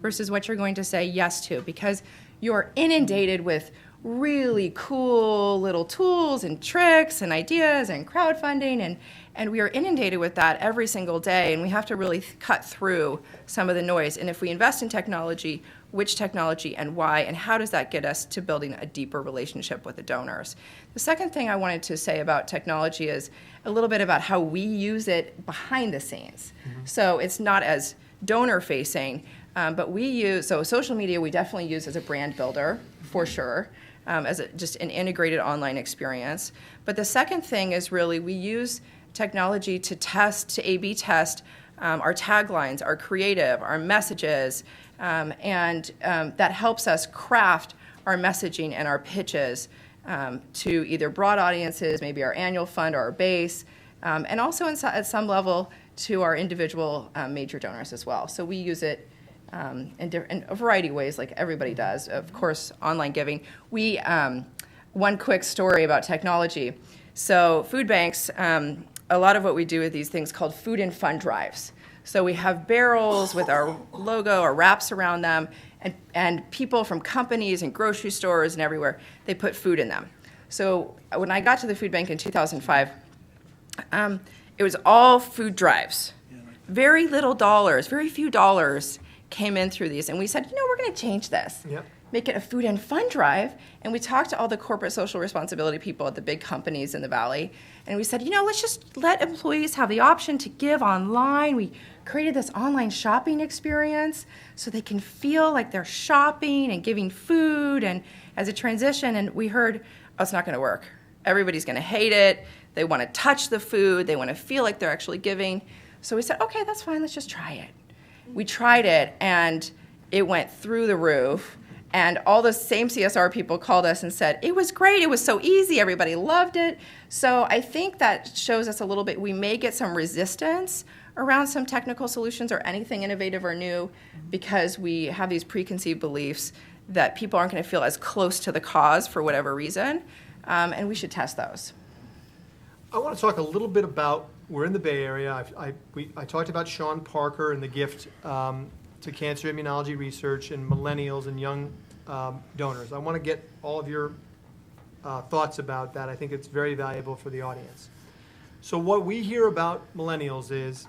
versus what you're going to say yes to, because you're inundated with really cool little tools and tricks and ideas and crowdfunding, and we are inundated with that every single day, and we have to really cut through some of the noise. And if we invest in technology, which technology and why, and how does that get us to building a deeper relationship with the donors? The second thing I wanted to say about technology is a little bit about how we use it behind the scenes. Mm-hmm. So it's not as donor-facing, but we use, so social media we definitely use as a brand builder, for sure, as just an integrated online experience. But the second thing is really we use technology to A/B test our taglines, our creative, our messages, and that helps us craft our messaging and our pitches to either broad audiences, maybe our annual fund or our base, and also at some level to our individual major donors as well. So we use it in a variety of ways, like everybody does. Of course, online giving. One quick story about technology. So food banks, a lot of what we do with these things called food and fun drives. So we have barrels with our logo or wraps around them, and people from companies and grocery stores and everywhere, they put food in them. So when I got to the food bank in 2005, it was all food drives. Very little dollars, very few dollars came in through these, and we said, we're going to change this. Yep. Make it a food and fun drive. And we talked to all the corporate social responsibility people at the big companies in the Valley, and we said, let's just let employees have the option to give online. We created this online shopping experience so they can feel like they're shopping and giving food and as a transition. And we heard, it's not going to work. Everybody's going to hate it. They want to touch the food. They want to feel like they're actually giving. So we said, okay, that's fine. Let's just try it. We tried it, and it went through the roof. And all the same CSR people called us and said, it was great. It was so easy. Everybody loved it. So I think that shows us a little bit. We may get some resistance around some technical solutions or anything innovative or new because we have these preconceived beliefs that people aren't going to feel as close to the cause for whatever reason. And we should test those. I want to talk a little bit about, we're in the Bay Area. I talked about Sean Parker and the gift to cancer immunology research and millennials and young donors. I want to get all of your thoughts about that. I think it's very valuable for the audience. So what we hear about millennials is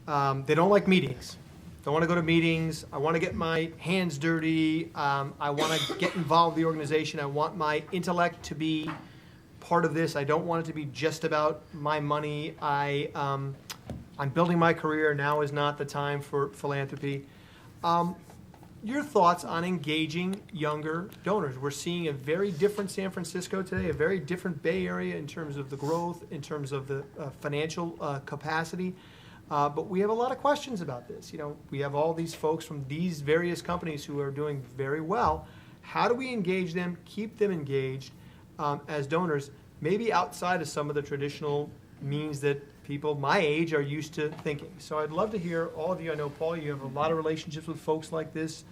they don't like meetings. Don't want to go to meetings. I want to get my hands dirty. I want to get involved with the organization. I want my intellect to be part of this. I don't want it to be just about my money. I'm building my career. Now is not the time for philanthropy. Your thoughts on engaging younger donors? We're seeing a very different San Francisco today, a very different Bay Area in terms of the growth, in terms of the financial capacity. But we have a lot of questions about this. We have all these folks from these various companies who are doing very well. how do we engage them, keep them engaged as donors, maybe outside of some of the traditional means that people my age are used to thinking. So I'd love to hear all of you. I know, Paul, you have a lot of relationships with folks like this.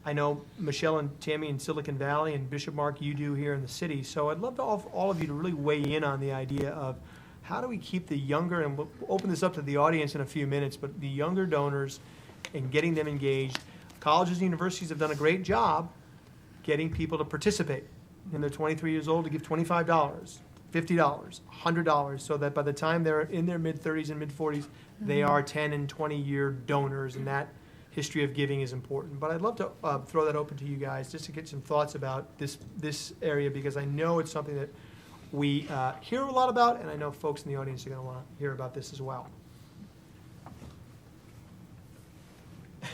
I know Michele and Tami in Silicon Valley, and Bishop Marc, you do here in the city. So I'd love to all of you to really weigh in on the idea of how do we keep the younger, and we'll open this up to the audience in a few minutes, but the younger donors and getting them engaged. Colleges and universities have done a great job getting people to participate. When they're 23 years old, to give $25, $50, $100, so that by the time they're in their mid-30s and mid-40s, they are 10 and 20-year donors, and that history of giving is important. But I'd love to throw that open to you guys just to get some thoughts about this area, because I know it's something that we hear a lot about, and I know folks in the audience are going to want to hear about this as well.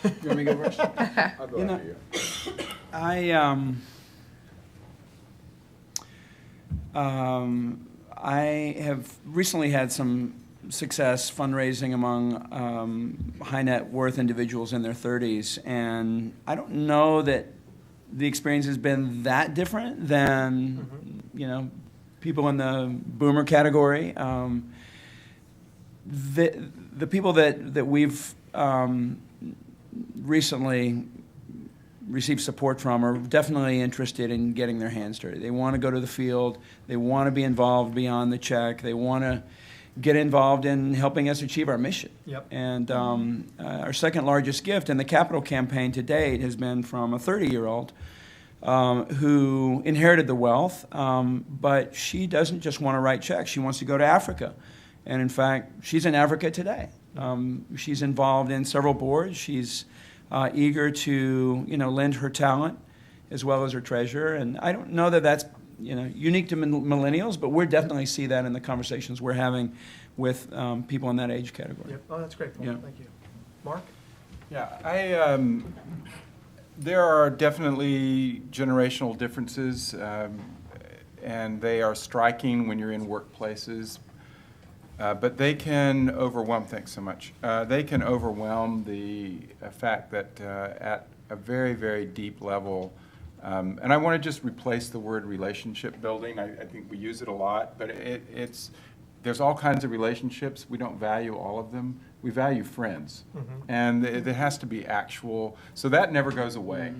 You want me to go first? I'll go after you. I have recently had some success fundraising among high net worth individuals in their 30s, and I don't know that the experience has been that different than people in the boomer category. The people that we've recently received support from are definitely interested in getting their hands dirty. They want to go to the field. They want to be involved beyond the check. They want to get involved in helping us achieve our mission. Yep. And our second largest gift in the capital campaign to date has been from a 30-year-old who inherited the wealth, but she doesn't just want to write checks. She wants to go to Africa. And in fact, she's in Africa today. She's involved in several boards. She's eager to, lend her talent as well as her treasure. And I don't know that that's, unique to millennials, but we definitely see that in the conversations we're having with people in that age category. Yep. Oh, that's great, Paul. Yeah. Thank you. Marc? Yeah, there are definitely generational differences, and they are striking when you're in workplaces. But they can overwhelm, thanks so much, they can overwhelm the fact that at a very, very deep level, and I want to just replace the word relationship building. I think we use it a lot, but there's all kinds of relationships. We don't value all of them. We value friends, and it has to be actual. So that never goes away.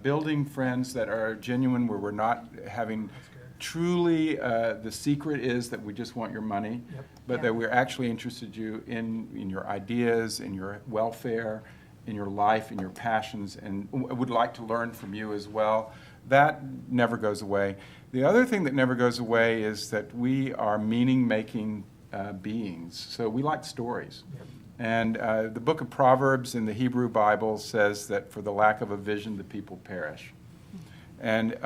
Building friends that are genuine, where we're not having truly, the secret is that we just want your money, but that we're actually interested in your ideas, in your welfare, in your life, in your passions, and would like to learn from you as well. That never goes away. The other thing that never goes away is that we are meaning-making beings, so we like stories. And the book of Proverbs in the Hebrew Bible says that for the lack of a vision, the people perish. And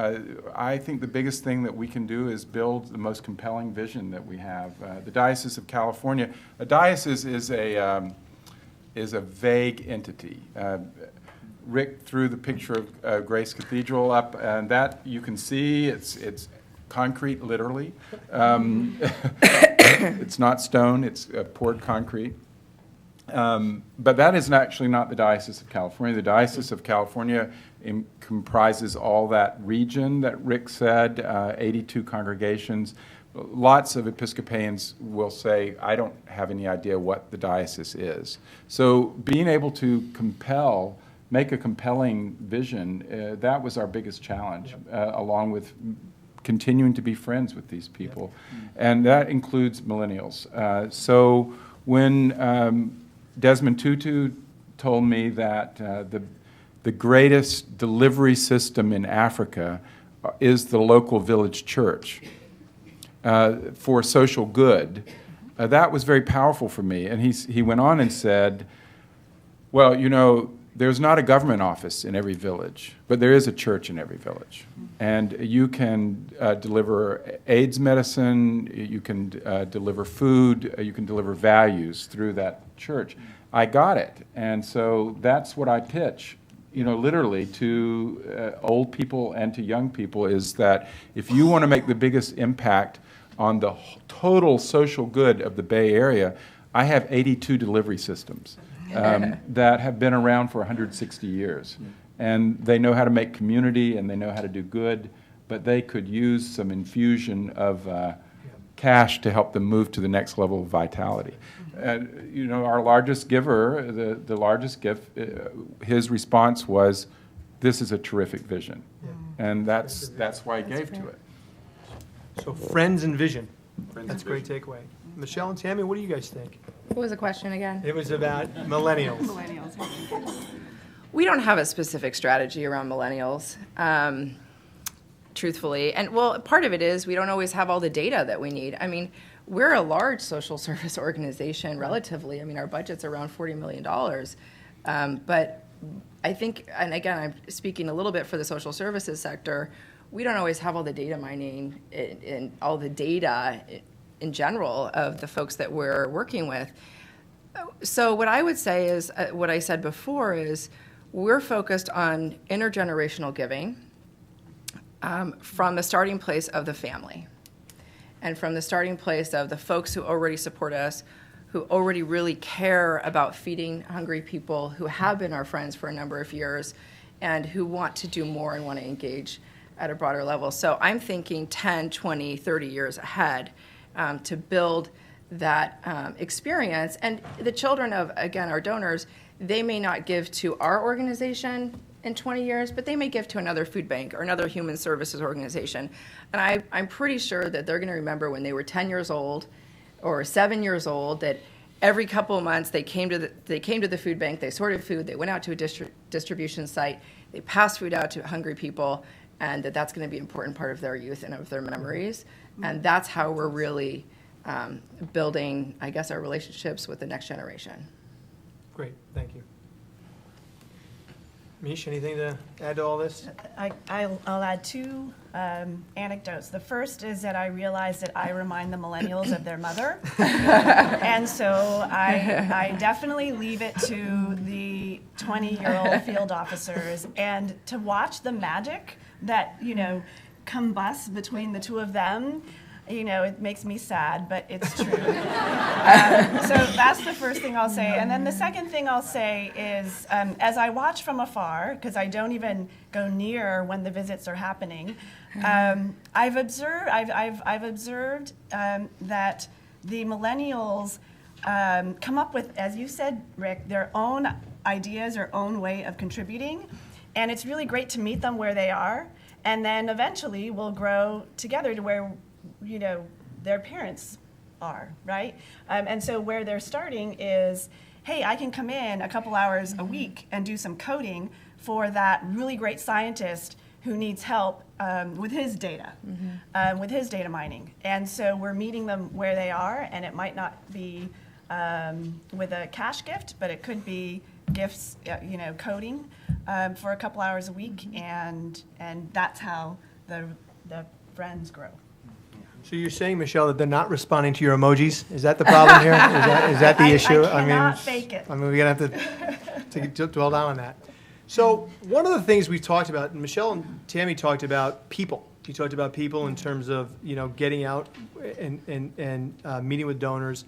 I think the biggest thing that we can do is build the most compelling vision that we have. The Diocese of California, a diocese is a vague entity. Rick threw the picture of Grace Cathedral up, and that you can see it's concrete, literally. It's not stone; it's poured concrete. But that is actually not the Diocese of California. The Diocese of California comprises all that region that Rick said, 82 congregations. Lots of Episcopalians will say, I don't have any idea what the diocese is. So being able to make a compelling vision, that was our biggest challenge, along with continuing to be friends with these people. And that includes millennials. So when Desmond Tutu told me that the greatest delivery system in Africa is the local village church for social good, that was very powerful for me. And he went on and said, well, there's not a government office in every village, but there is a church in every village. And you can deliver AIDS medicine, you can deliver food, you can deliver values through that church. I got it. And so that's what I pitch, literally to old people and to young people, is that if you want to make the biggest impact on the total social good of the Bay Area, I have 82 delivery systems that have been around for 160 years. And they know how to make community and they know how to do good, but they could use some infusion of cash to help them move to the next level of vitality. And, you know, our largest giver, the largest gift, his response was, this is a terrific vision. And that's why he gave to it. So friends and vision. That's a great takeaway. Michele and Tami, what do you guys think? What was the question again? It was about millennials. We don't have a specific strategy around millennials, truthfully. And well, part of it is we don't always have all the data that we need. I mean, we're a large social service organization relatively. I mean, our budget's around $40 million. But I think, and again, I'm speaking a little bit for the social services sector, we don't always have all the data mining and all the data in general of the folks that we're working with. So what I would say is, what I said before is, we're focused on intergenerational giving from the starting place of the family and from the starting place of the folks who already support us, who already really care about feeding hungry people, who have been our friends for a number of years, and who want to do more and want to engage at a broader level. So I'm thinking 10, 20, 30 years ahead to build that experience. And the children of, again, our donors, they may not give to our organization in 20 years, but they may give to another food bank or another human services organization. And I'm pretty sure that they're going to remember when they were 10 years old or 7 years old that every couple of months they came to the food bank, they sorted food, they went out to a distribution site, they passed food out to hungry people, and that's going to be an important part of their youth and of their memories. And that's how we're really building, I guess, our relationships with the next generation. Great, thank you. Mish, anything to add to all this? I'll add two anecdotes. The first is that I realized that I remind the millennials of their mother. And so I definitely leave it to the 20-year-old field officers and to watch the magic that, combust between the two of them. It makes me sad, but it's true. So that's the first thing I'll say. And then the second thing I'll say is, as I watch from afar, because I don't even go near when the visits are happening, I've observed that the millennials come up with, as you said, Rick, their own ideas, their own way of contributing. And it's really great to meet them where they are. And then eventually we'll grow together to where their parents are, right? And so where they're starting is, hey, I can come in a couple hours a week and do some coding for that really great scientist who needs help with his data, with his data mining. And so we're meeting them where they are, and it might not be with a cash gift, but it could be gifts, coding for a couple hours a week, and that's how the friends grow. So you're saying, Michele, that they're not responding to your emojis? Is that the problem here? Is that the issue? I cannot fake it. We're going to have to dwell down on that. So one of the things we've talked about, and Michele and Tami talked about people. You talked about people in terms of, getting out and meeting with donors.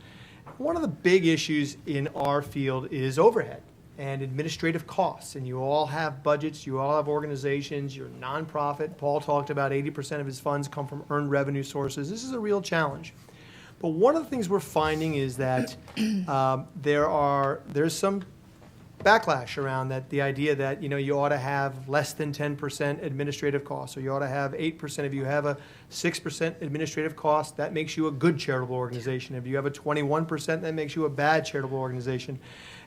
One of the big issues in our field is overhead and administrative costs. And you all have budgets, you all have organizations, you're a nonprofit. Paul talked about 80% of his funds come from earned revenue sources. This is a real challenge. But one of the things we're finding is that there's some backlash around that, the idea that you ought to have less than 10% administrative costs, or you ought to have 8%. If you have a 6% administrative cost, that makes you a good charitable organization. If you have a 21%, that makes you a bad charitable organization.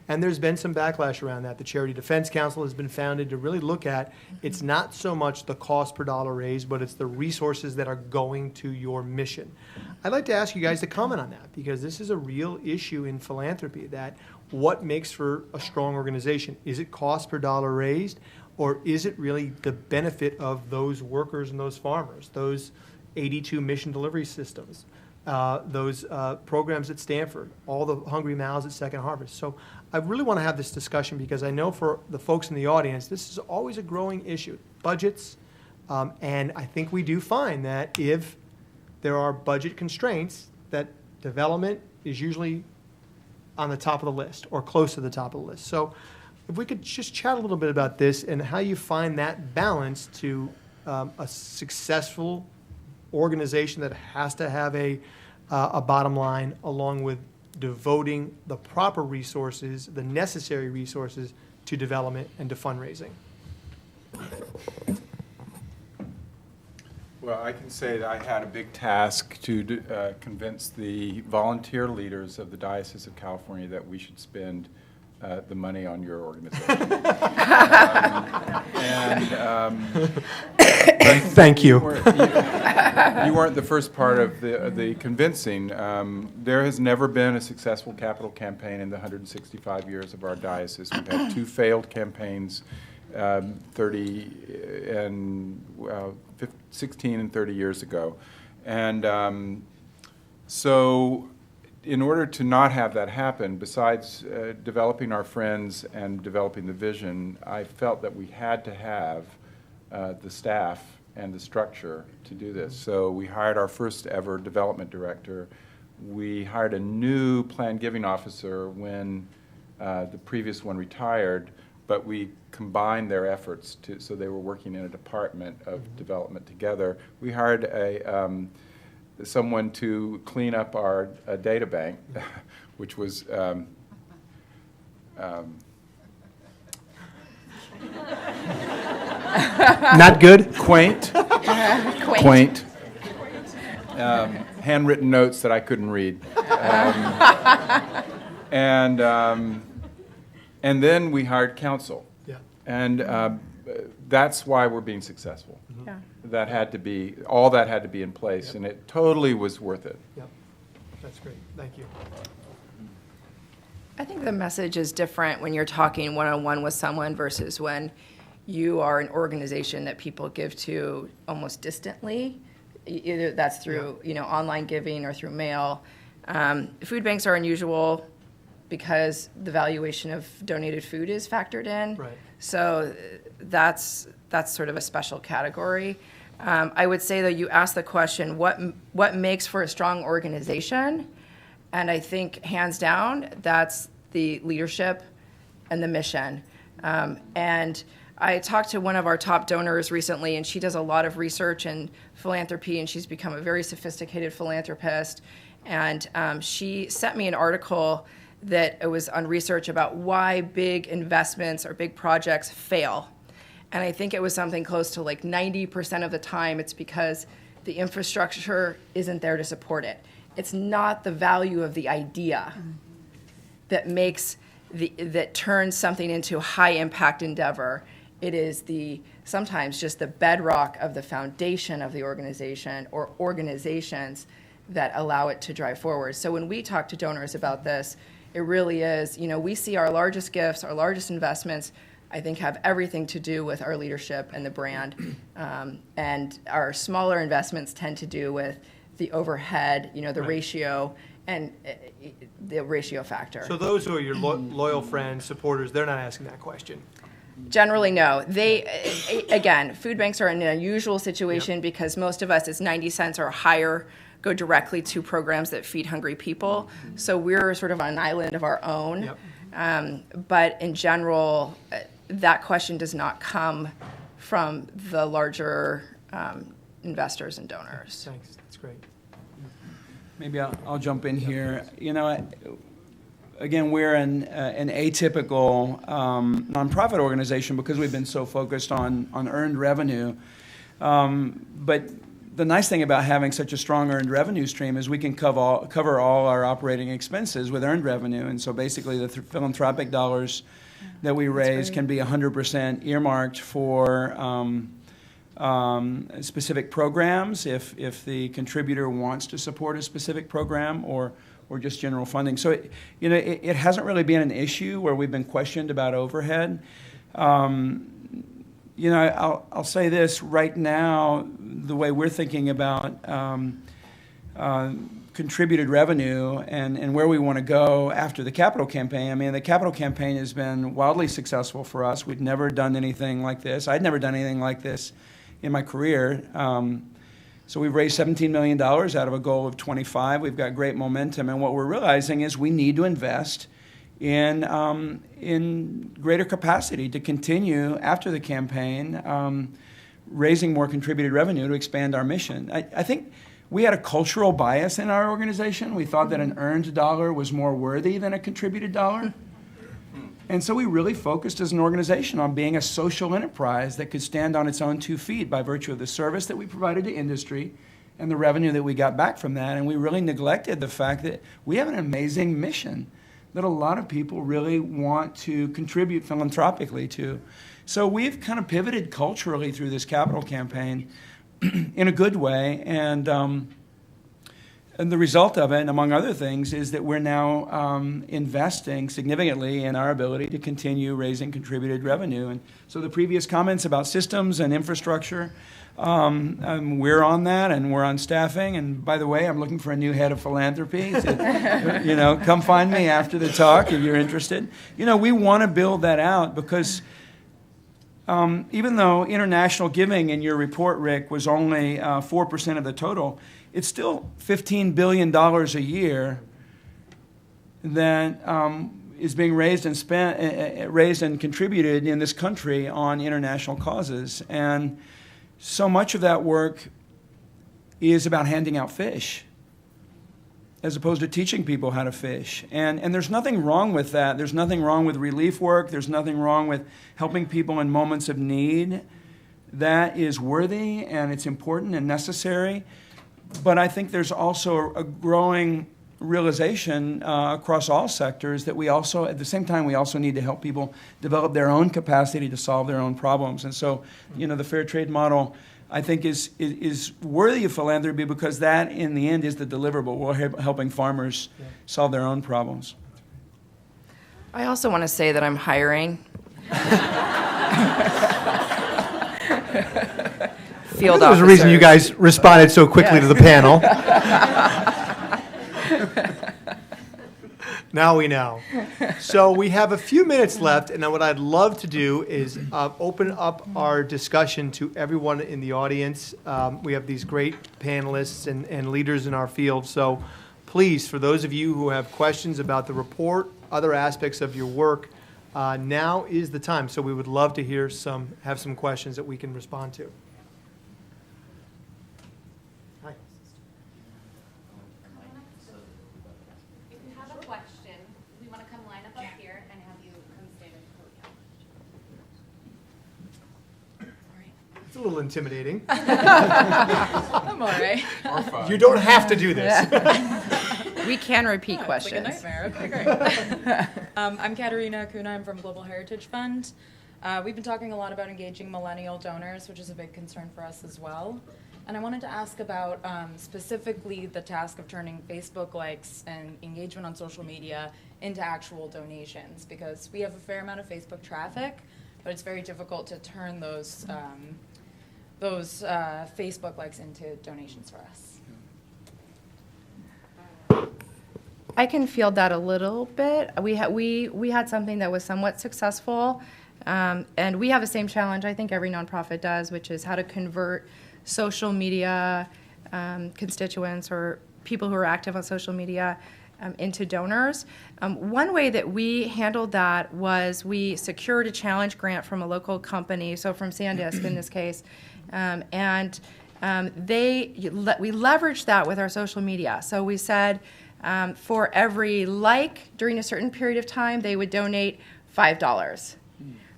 And there's been some backlash around that. The Charity Defense Council has been founded to really look at, it's not so much the cost per dollar raised, but it's the resources that are going to your mission. I'd like to ask you guys to comment on that, because this is a real issue in philanthropy, that what makes for a strong organization? Is it cost per dollar raised, or is it really the benefit of those workers and those farmers, those 82 mission delivery systems, those programs at Stanford, all the hungry mouths at Second Harvest? So I really want to have this discussion, because I know for the folks in the audience, this is always a growing issue. Budgets, and I think we do find that if there are budget constraints, that development is usually on the top of the list or close to the top of the list. So if we could just chat a little bit about this and how you find that balance to a successful organization that has to have a bottom line, along with devoting the proper resources, the necessary resources to development and to fundraising. Well, I can say that I had a big task to convince the volunteer leaders of the Diocese of California that we should spend the money on your organization. Thank you. You weren't the first part of the convincing. There has never been a successful capital campaign in the 165 years of our diocese. We've had 2 failed campaigns, 16 and 30 years ago. And so in order to not have that happen, besides developing our friends and developing the vision, I felt that we had to have the staff and the structure to do this. So we hired our first ever development director. We hired a new plan giving officer when the previous one retired, but we combined their efforts so they were working in a department of development together. We hired someone to clean up our data bank, which was Not good? quaint. Handwritten notes that I couldn't read. And then we hired counsel. Yeah. And that's why we're being successful. Yeah. All that had to be in place, Yep. and it totally was worth it. Yep. That's great. Thank you. I think the message is different when you're talking one-on-one with someone versus when you are an organization that people give to almost distantly. Either that's through online giving or through mail. Food banks are unusual because the valuation of donated food is factored in. Right. So that's sort of a special category. I would say, though, you asked the question, what makes for a strong organization? And I think, hands down, that's the leadership and the mission. And I talked to one of our top donors recently, and she does a lot of research in philanthropy, and she's become a very sophisticated philanthropist. And she sent me an article that it was on research about why big investments or big projects fail. And I think it was something close to like 90% of the time it's because the infrastructure isn't there to support it. It's not the value of the idea that that turns something into a high impact endeavor. It is sometimes just the bedrock of the foundation of the organization or organizations that allow it to drive forward. So when we talk to donors about this, it really is, we see our largest gifts, our largest investments, I think, have everything to do with our leadership and the brand. And our smaller investments tend to do with the overhead, the ratio and the ratio factor. So those who are your loyal friends, supporters, they're not asking that question. Generally, no. Again, food banks are in an unusual situation because most of us, it's 90 cents or higher, go directly to programs that feed hungry people. So we're sort of on an island of our own. Yep. But in general, that question does not come from the larger investors and donors. Thanks. That's great. Maybe I'll jump in here. Again, we're an atypical nonprofit organization because we've been so focused on earned revenue. But the nice thing about having such a strong earned revenue stream is we can cover all our operating expenses with earned revenue. And so basically the philanthropic dollars that we raise can be 100% earmarked for specific programs if the contributor wants to support a specific program or just general funding. So it hasn't really been an issue where we've been questioned about overhead. I'll say this right now, the way we're thinking about contributed revenue and where we want to go after the capital campaign. I mean, the capital campaign has been wildly successful for us. We've never done anything like this. I'd never done anything like this in my career. So we've raised $17 million out of a goal of 25. We've got great momentum. And what we're realizing is we need to invest in greater capacity to continue after the campaign, raising more contributed revenue to expand our mission. I think we had a cultural bias in our organization. We thought that an earned dollar was more worthy than a contributed dollar. And so we really focused as an organization on being a social enterprise that could stand on its own 2 feet by virtue of the service that we provided to industry and the revenue that we got back from that. And we really neglected the fact that we have an amazing mission that a lot of people really want to contribute philanthropically to. So we've kind of pivoted culturally through this capital campaign in a good way. And the result of it, among other things, is that we're now investing significantly in our ability to continue raising contributed revenue. And so the previous comments about systems and infrastructure, we're on that, and we're on staffing. And by the way, I'm looking for a new head of philanthropy. So, come find me after the talk if you're interested. We want to build that out because even though international giving in your report, Rick, was only 4% of the total, it's still $15 billion a year that is being raised and contributed in this country on international causes. And so much of that work is about handing out fish as opposed to teaching people how to fish. And there's nothing wrong with that. There's nothing wrong with relief work. There's nothing wrong with helping people in moments of need. That is worthy, and it's important and necessary. But I think there's also a growing realization across all sectors that we also, at the same time, we also need to help people develop their own capacity to solve their own problems. And so, the fair trade model, I think, is worthy of philanthropy because that, in the end, is the deliverable. We're helping farmers solve their own problems. I also want to say that I'm hiring. Field There's a reason you guys responded so quickly to the panel. Now we know. So we have a few minutes left, and what I'd love to do is open up our discussion to everyone in the audience. We have these great panelists and leaders in our field. So please, for those of you who have questions about the report, other aspects of your work, now is the time. So we would love to have some questions that we can respond to. It's a little intimidating. I'm all right. You don't have to do this. We can repeat It's questions. like a nightmare. Okay, great. I'm Katerina Kuna. I'm from Global Heritage Fund. We've been talking a lot about engaging millennial donors, which is a big concern for us as well. And I wanted to ask about specifically the task of turning Facebook likes and engagement on social media into actual donations, because we have a fair amount of Facebook traffic, but it's very difficult to turn those Facebook likes into donations for us. I can field that a little bit. We had something that was somewhat successful, and we have the same challenge I think every nonprofit does, which is how to convert social media constituents or people who are active on social media into donors. One way that we handled that was we secured a challenge grant from a local company, so from SanDisk in this case, and we leveraged that with our social media. So we said for every like during a certain period of time, they would donate $5.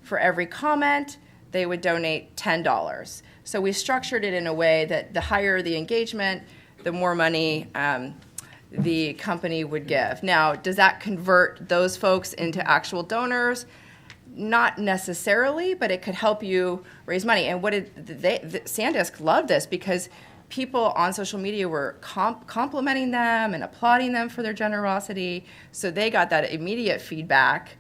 For every comment, they would donate $10. So we structured it in a way that the higher the engagement, the more money the company would give. Now, does that convert those folks into actual donors? Not necessarily, but it could help you raise money. And SanDisk loved this because people on social media were complimenting them and applauding them for their generosity. So they got that immediate feedback,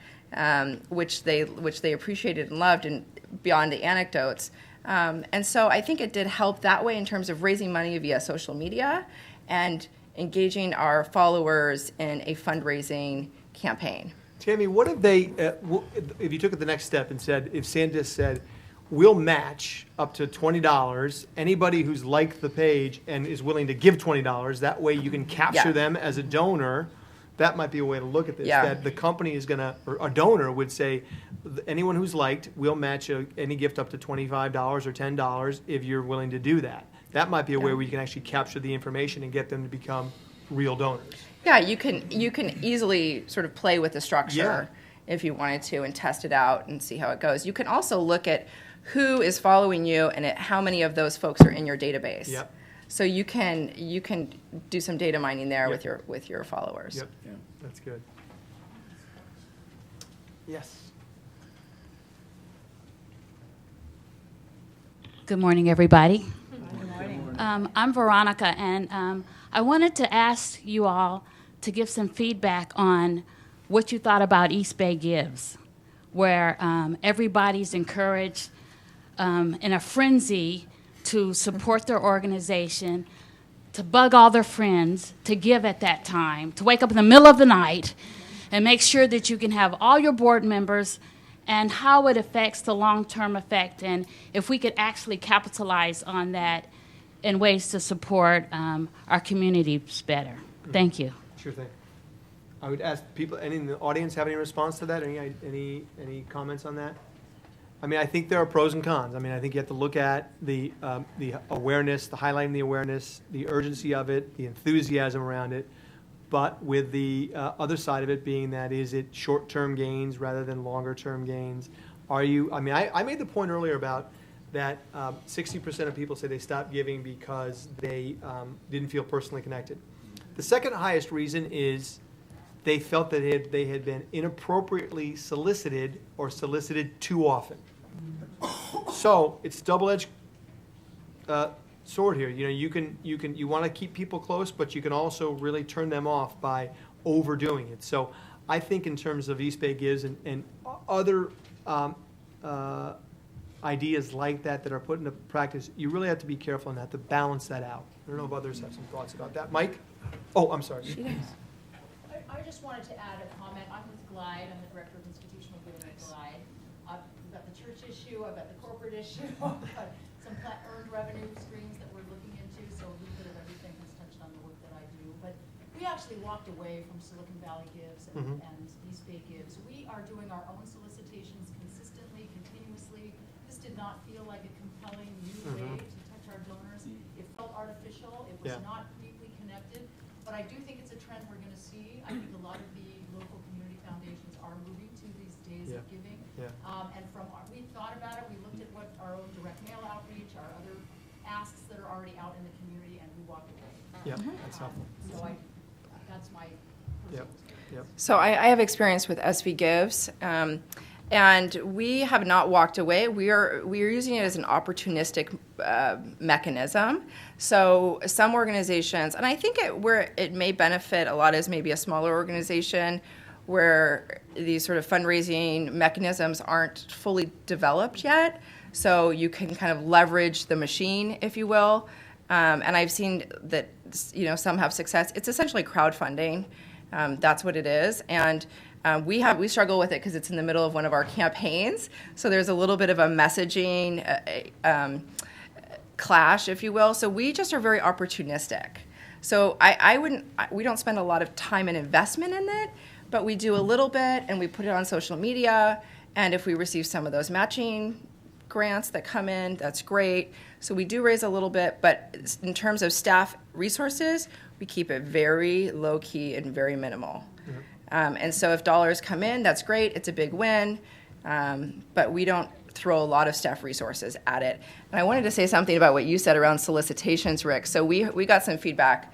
which they appreciated and loved, and beyond the anecdotes. And so I think it did help that way in terms of raising money via social media and engaging our followers in a fundraising campaign. Tami, what if if you took it the next step and said, if SanDisk said, we'll match up to $20, anybody who's liked the page and is willing to give $20, that way you can capture them as a donor, that might be a way to look at this. Yeah. That the company is gonna, or a donor would say, anyone who's liked, we'll match any gift up to $25 or $10 if you're willing to do that. That might be a way where you can actually capture the information and get them to become real donors. Yeah, you can easily sort of play with the structure if you wanted to and test it out and see how it goes. You can also look at who is following you and how many of those folks are in your database. Yep. So you can do some data mining there Yep. with your followers. Yep, that's good. Yes. Good morning, everybody. I'm Veronica, and I wanted to ask you all to give some feedback on what you thought about East Bay Gives, where everybody's encouraged in a frenzy to support their organization, to bug all their friends, to give at that time, to wake up in the middle of the night and make sure that you can have all your board members, and how it affects the long-term effect, and if we could actually capitalize on that in ways to support our communities better. Thank you. Sure thing. I would ask people, any in the audience have any response to that? Any comments on that? I mean, I think there are pros and cons. I mean, I think you have to look at the awareness, the highlighting the awareness, the urgency of it, the enthusiasm around it, but with the other side of it being that is it short-term gains rather than longer-term gains? I made the point earlier about that 60% of people say they stopped giving because they didn't feel personally connected. The second highest reason is they felt that they had been inappropriately solicited or solicited too often. So it's double-edged sword here. You know, you want to keep people close, but you can also really turn them off by overdoing it. So I think in terms of East Bay Gives and other ideas like that are put into practice, you really have to be careful on that to balance that out. I don't know if others have some thoughts about that. Mike? Oh, I'm sorry. I just wanted to add a comment. I'm with Glide. I'm the director of institutional giving at Glide. We've got the church issue. I've got the corporate issue. I've got some earned revenue streams that we're looking into. So a little bit of everything has touched on the work that I do. But we actually walked away from Silicon Valley Gives and East Bay Gives. We are doing our own solicitations consistently, continuously. This did not feel like a compelling new way to touch our donors. It felt artificial. It was not deeply connected. But I do think it's a trend we're going to see. I think a lot of the local community foundations are moving to these days of giving. Yeah. And we thought about it. We looked at what our own direct mail outreach, our other asks that are already out in the community, and we walked away. Yeah, that's helpful. So that's my Yep. Yep. So I have experience with SV Gives, and we have not walked away. We are using it as an opportunistic mechanism. So some organizations, and I think where it may benefit a lot is maybe a smaller organization where these sort of fundraising mechanisms aren't fully developed yet. So you can kind of leverage the machine, if you will. And I've seen that, some have success. It's essentially crowdfunding. That's what it is. And we struggle with it because it's in the middle of one of our campaigns. So there's a little bit of a messaging clash, if you will. So we just are very opportunistic. So we don't spend a lot of time and investment in it, but we do a little bit and we put it on social media. And if we receive some of those matching grants that come in, that's great. So we do raise a little bit, but in terms of staff resources, we keep it very low key and very minimal. And so if dollars come in, that's great. It's a big win. But we don't throw a lot of staff resources at it. And I wanted to say something about what you said around solicitations, Rick. So we got some feedback.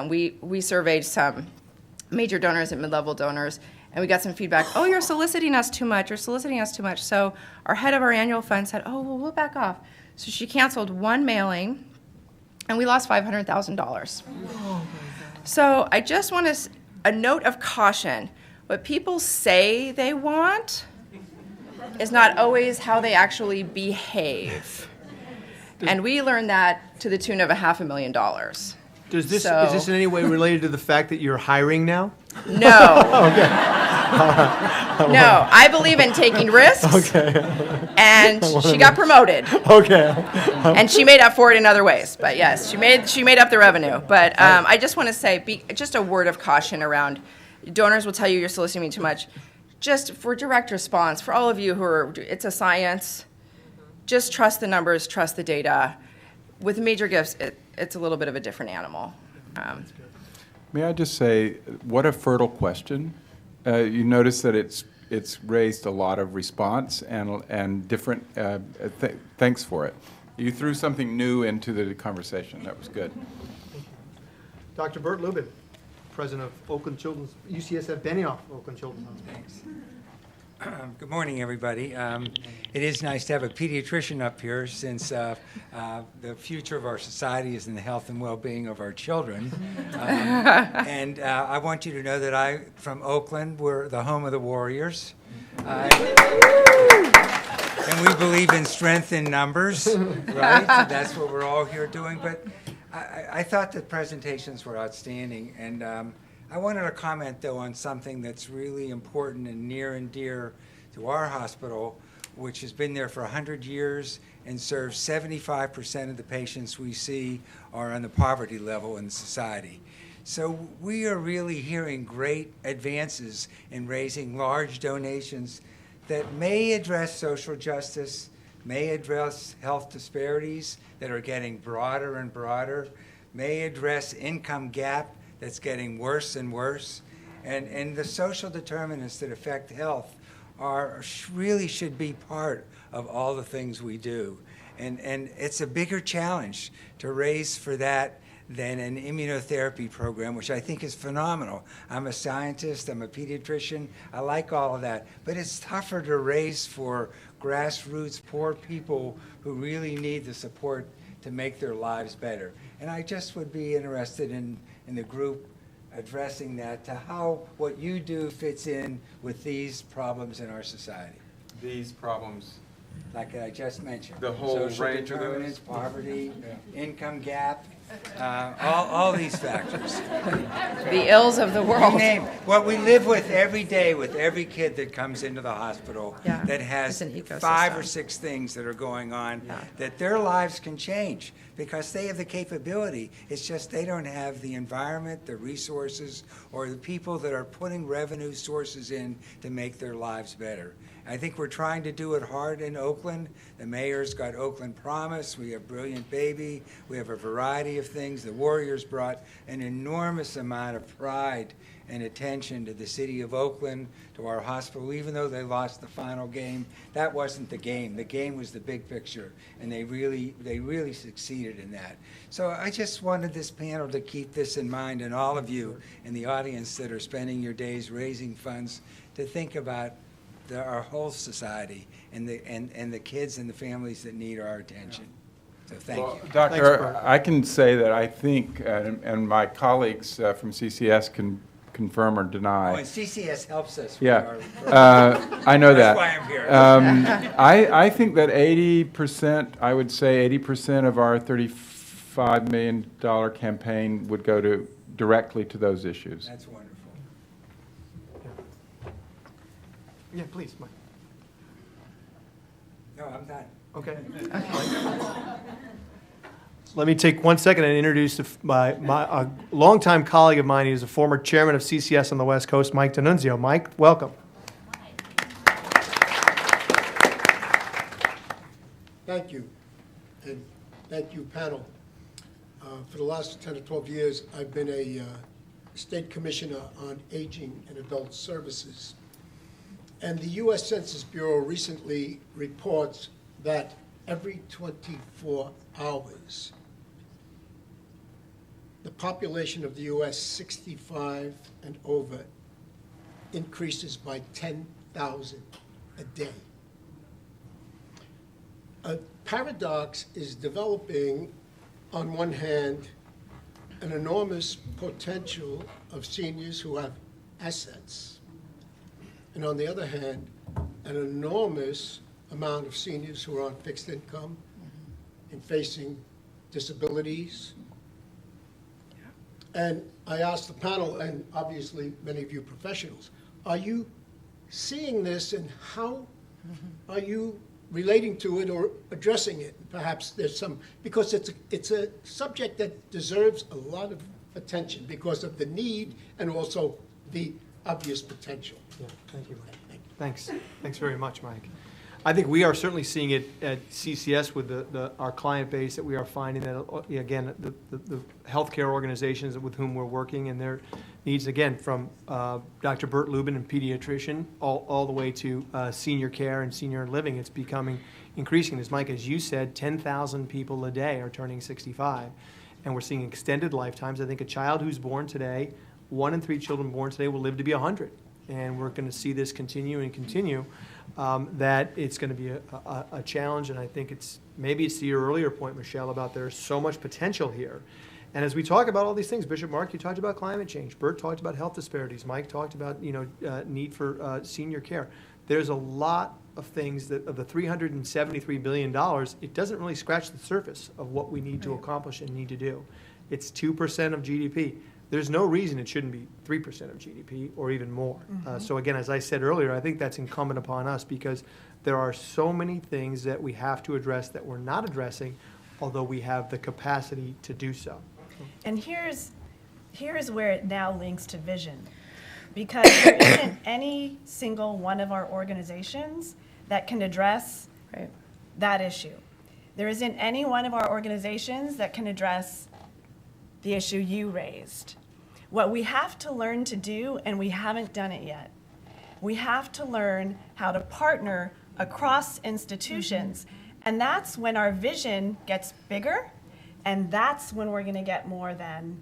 We surveyed some major donors and mid-level donors, and we got some feedback. Oh, you're soliciting us too much. You're soliciting us too much. So our head of our annual fund said, oh, well, we'll back off. So she canceled one mailing, and we lost $500,000. So I just want a note of caution. What people say they want is not always how they actually behave. And we learned that to the tune of $500,000. Is this in any way related to the fact that you're hiring now? No. No, I believe in taking risks. And she got promoted. And she made up for it in other ways. But yes, she made up the revenue. But I just want to say, just a word of caution around, donors will tell you you're soliciting me too much. Just for direct response, for all of you who are, it's a science. Just trust the numbers, trust the data. With major gifts, it's a little bit of a different animal. May I just say, what a fertile question. You notice that it's raised a lot of response and different, thanks for it. You threw something new into the conversation. That was good. Dr. Bert Lubin, president of Oakland Children's, UCSF Benioff Oakland Children's Hospital. Good morning, everybody. It is nice to have a pediatrician up here since the future of our society is in the health and well-being of our children. And I want you to know that from Oakland, we're the home of the Warriors. And we believe in strength in numbers, right? So that's what we're all here doing. But I thought the presentations were outstanding. And I wanted to comment, though, on something that's really important and near and dear to our hospital, which has been there for 100 years and serves 75% of the patients we see are on the poverty level in society. So we are really hearing great advances in raising large donations that may address social justice, may address health disparities that are getting broader and broader, may address income gap that's getting worse and worse, and the social determinants that affect health really should be part of all the things we do. And it's a bigger challenge to raise for that than an immunotherapy program, which I think is phenomenal. I'm a scientist, I'm a pediatrician, I like all of that. But it's tougher to raise for grassroots poor people who really need the support to make their lives better. And I just would be interested in the group addressing that to how what you do fits in with these problems in our society. These problems. Like I just mentioned. The whole social range of determinants, those? poverty, income gap, all these factors. The ills of the world. You name what we live with every day with every kid that comes into the hospital that has it's an ecosystem. 5 or 6 things that are going on that their lives can change because they have the capability. It's just they don't have the environment, the resources, or the people that are putting revenue sources in to make their lives better. I think we're trying to do it hard in Oakland. The mayor's got Oakland Promise. We have Brilliant Baby. We have a variety of things. The Warriors brought an enormous amount of pride and attention to the city of Oakland, to our hospital, even though they lost the final game. That wasn't the game. The game was the big picture, and they really succeeded in that. So I just wanted this panel to keep this in mind, and all of you in the audience that are spending your days raising funds to think about our whole society and the kids and the families that need our attention. So thank you. Doctor, Thanks, I can say that I think, and my colleagues from CCS can confirm or deny. Oh, and CCS helps us. Yeah, With our I know that. That's why I'm here. I think that 80%, I would say 80% of our $35 million campaign would go directly to those issues. That's wonderful. Yeah, please, Mike. No, I'm done. Okay. Let me take 1 second and introduce a longtime colleague of mine. He is a former chairman of CCS on the West Coast, Mike D'Annunzio. Mike, welcome. Thank you, and thank you, panel. For the last 10 or 12 years, I've been a state commissioner on aging and adult services. And the U.S. Census Bureau recently reports that every 24 hours, the population of the U.S. 65 and over increases by 10,000 a day. A paradox is developing, on one hand, an enormous potential of seniors who have assets, and on the other hand, an enormous amount of seniors who are on fixed income and facing disabilities. And I asked the panel, and obviously many of you professionals, are you seeing this, and how are you relating to it or addressing it? Perhaps there's some, because it's a subject that deserves a lot of attention because of the need and also the obvious potential. Yeah, thank you, Mike. Thanks very much, Mike. I think we are certainly seeing it at CCS with our client base, that we are finding that, again, the healthcare organizations with whom we're working and their needs, again, from Dr. Bert Lubin, and pediatrician, all the way to senior care and senior living. It's becoming increasing. As Mike, as you said, 10,000 people a day are turning 65, and we're seeing extended lifetimes. I think a child who's born today, 1 in 3 children born today will live to be 100, and we're going to see this continue and continue. That it's going to be a challenge, and I think maybe it's to your earlier point, Michele, about there's so much potential here. And as we talk about all these things, Bishop Marc, you talked about climate change. Bert talked about health disparities. Mike talked about need for senior care. There's a lot of things that of the $373 billion, it doesn't really scratch the surface of what we need to accomplish and need to do. It's 2% of GDP. There's no reason it shouldn't be 3% of GDP or even more. So again, as I said earlier, I think that's incumbent upon us, because there are so many things that we have to address that we're not addressing, although we have the capacity to do so. And here's where it now links to vision, because there isn't any single one of our organizations that can address that issue. There isn't any one of our organizations that can address the issue you raised. What we have to learn to do, and we haven't done it yet, we have to learn how to partner across institutions. And that's when our vision gets bigger, and that's when we're going to get more than,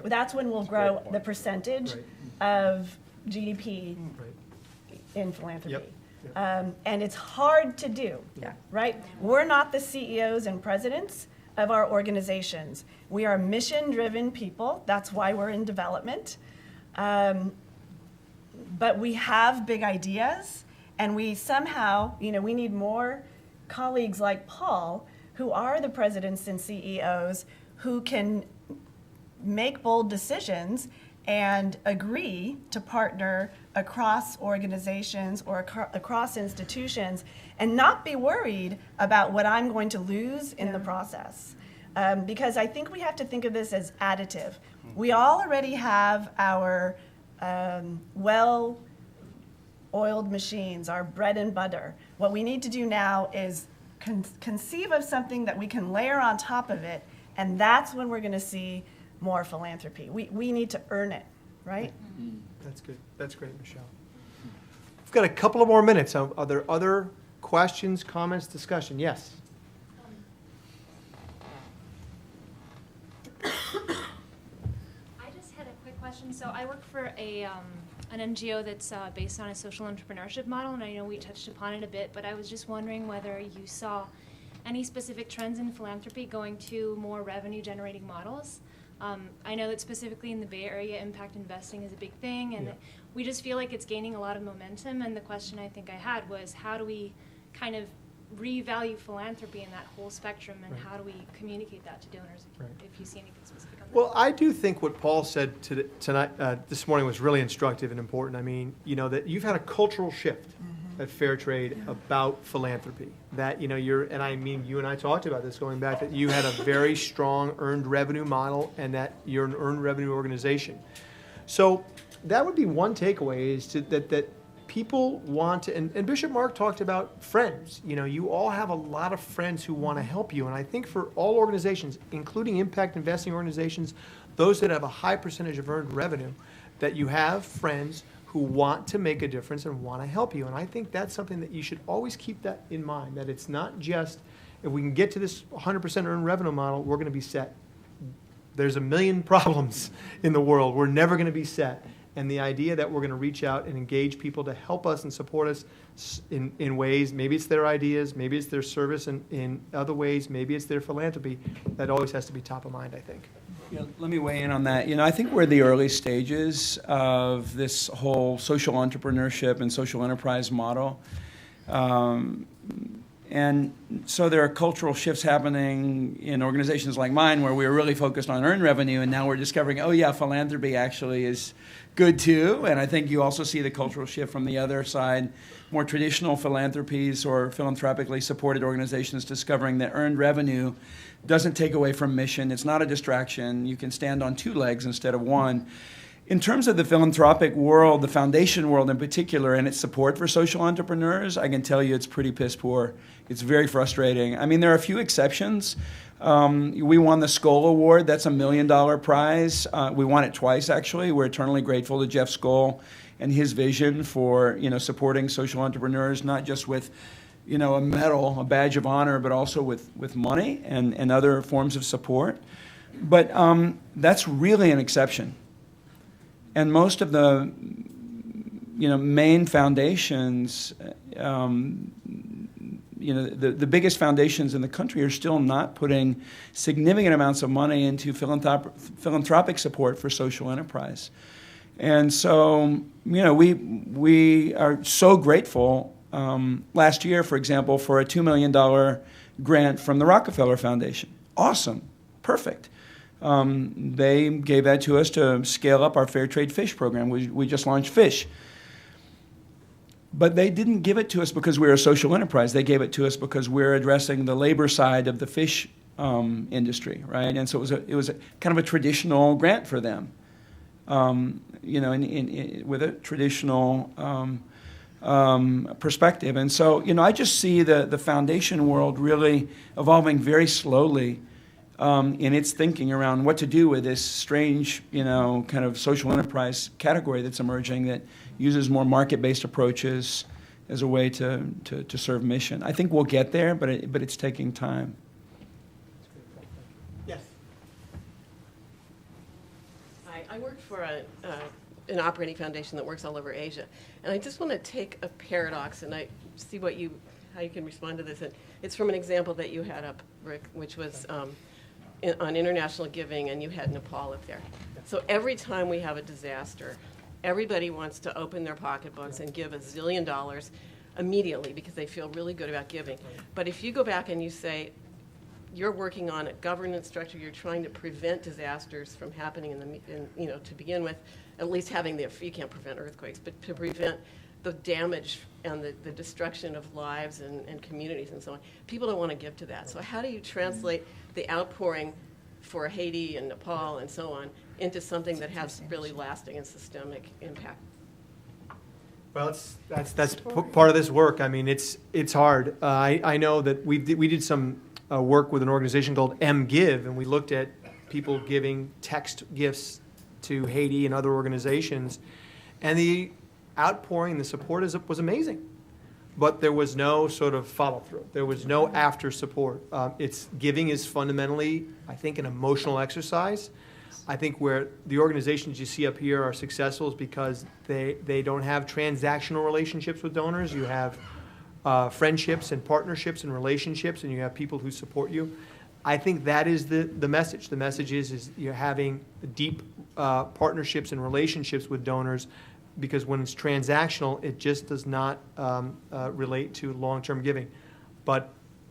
that's when we'll grow the percentage of GDP in philanthropy. And it's hard to do, right? We're not the CEOs and presidents of our organizations. We are mission-driven people. That's why we're in development. But we have big ideas, and we somehow, we need more colleagues like Paul, who are the presidents and CEOs, who can make bold decisions and agree to partner across organizations or across institutions, and not be worried about what I'm going to lose in the process. Because I think we have to think of this as additive. We all already have our well-oiled machines, our bread and butter. What we need to do now is conceive of something that we can layer on top of it, and that's when we're going to see more philanthropy. We need to earn it, right? That's good. That's great, Michele. We've got a couple of more minutes. Are there other questions, comments, discussion? Yes. I just had a quick question. So I work for an NGO that's based on a social entrepreneurship model, and I know we touched upon it a bit, but I was just wondering whether you saw any specific trends in philanthropy going to more revenue-generating models. I know that specifically in the Bay Area, impact investing is a big thing, and we just feel like it's gaining a lot of momentum. And the question I think I had was, how do we kind of revalue philanthropy in that whole spectrum, and how do we communicate that to donors? If you see anything specific on that. Well, I do think what Paul said tonight, this morning, was really instructive and important. I mean, that you've had a cultural shift at Fairtrade about philanthropy. That, and I mean, you and I talked about this going back, that you had a very strong earned revenue model, and that you're an earned revenue organization. So that would be one takeaway, is that people want to, and Bishop Marc talked about friends. You all have a lot of friends who want to help you. And I think for all organizations, including impact investing organizations, those that have a high percentage of earned revenue, that you have friends who want to make a difference and want to help you. And I think that's something that you should always keep that in mind, that it's not just, if we can get to this 100% earned revenue model, we're going to be set. There's a million problems in the world. We're never going to be set. And the idea that we're going to reach out and engage people to help us and support us in ways, maybe it's their ideas, maybe it's their service in other ways, maybe it's their philanthropy, that always has to be top of mind, I think. Let me weigh in on that. I think we're in the early stages of this whole social entrepreneurship and social enterprise model. And so there are cultural shifts happening in organizations like mine, where we were really focused on earned revenue, and now we're discovering, philanthropy actually is good too. And I think you also see the cultural shift from the other side, more traditional philanthropies or philanthropically supported organizations discovering that earned revenue doesn't take away from mission. It's not a distraction. You can stand on two legs instead of one. In terms of the philanthropic world, the foundation world in particular, and its support for social entrepreneurs, I can tell you it's pretty piss poor. It's very frustrating. I mean, there are a few exceptions. We won the Schiele Award. That's $1 million prize. We won it twice, actually. We're eternally grateful to Jeff Schiele and his vision for, supporting social entrepreneurs, not just with, a medal, a badge of honor, but also with money and other forms of support. But that's really an exception. And most of the, main foundations, the biggest foundations in the country are still not putting significant amounts of money into philanthropic support for social enterprise. And so, we are so grateful. Last year, for example, for a $2 million grant from the Rockefeller Foundation. Awesome. Perfect. They gave that to us to scale up our fair trade fish program. We just launched fish. But they didn't give it to us because we're a social enterprise. They gave it to us because we're addressing the labor side of the fish industry, right? And so it was kind of a traditional grant for them, with a traditional perspective. And so, I just see the foundation world really evolving very slowly in its thinking around what to do with this strange, kind of social enterprise category that's emerging that uses more market-based approaches as a way to serve mission. I think we'll get there, but it's taking time. Yes. I work for an operating foundation that works all over Asia, and I just want to take a paradox and I see how you can respond to this. And it's from an example that you had up, Rick, which was on international giving, and you had Nepal up there. So every time we have a disaster, everybody wants to open their pocketbooks and give $1 zillion immediately because they feel really good about giving. But if you go back and you say, you're working on a governance structure, you're trying to prevent disasters from happening to begin with, at least having you can't prevent earthquakes, but to prevent the damage and the destruction of lives and communities and so on. People don't want to give to that. So how do you translate the outpouring for Haiti and Nepal and so on into something that has really lasting and systemic impact? Well, that's part of this work. I mean, it's hard. I know that we did some work with an organization called MGive, and we looked at people giving text gifts to Haiti and other organizations, and the outpouring, the support was amazing. But there was no sort of follow-through. There was no after support. Giving is fundamentally, I think, an emotional exercise. I think where the organizations you see up here are successful is because they don't have transactional relationships with donors. You have friendships and partnerships and relationships, and you have people who support you. I think that is the message. The message is you're having deep partnerships and relationships with donors, because when it's transactional, it just does not relate to long-term giving. But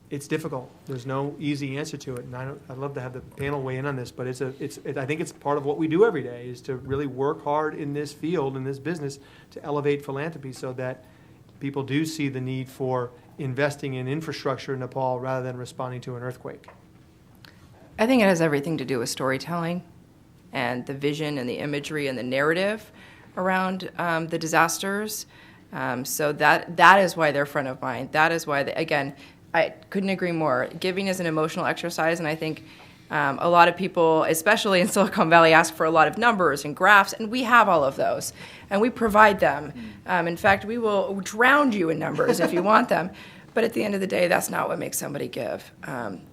it's difficult. There's no easy answer to it, and I'd love to have the panel weigh in on this. But I think it's part of what we do every day is to really work hard in this field, in this business, to elevate philanthropy so that people do see the need for investing in infrastructure in Nepal rather than responding to an earthquake. I think it has everything to do with storytelling and the vision and the imagery and the narrative around the disasters. So that is why they're front of mind. That is why, again, I couldn't agree more. Giving is an emotional exercise, and I think a lot of people, especially in Silicon Valley, ask for a lot of numbers and graphs, and we have all of those, and we provide them. In fact, we will drown you in numbers if you want them. But at the end of the day, that's not what makes somebody give.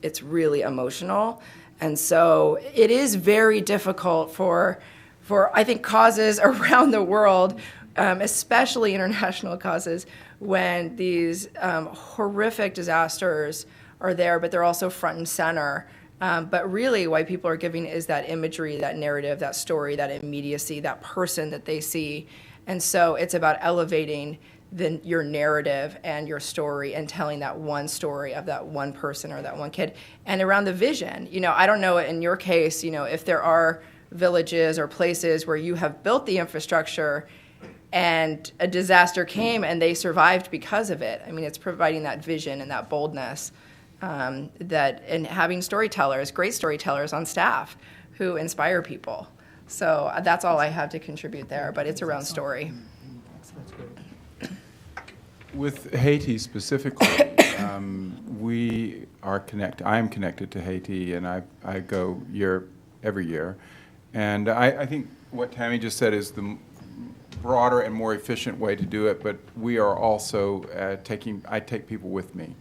It's really emotional. And so it is very difficult for I think, causes around the world, especially international causes, when these horrific disasters are there, but they're also front and center. But really why people are giving is that imagery, that narrative, that story, that immediacy, that person that they see. And so it's about elevating your narrative and your story and telling that one story of that one person or that one kid. And around the vision, I don't know in your case, if there are villages or places where you have built the infrastructure and a disaster came and they survived because of it. I mean, it's providing that vision and that boldness and having storytellers, great storytellers on staff who inspire people. So that's all I have to contribute there, but it's around story. That's great. With Haiti specifically, we are connected. I am connected to Haiti, and I go every year. And I think what Tami just said is the broader and more efficient way to do it, but we are also I take people with me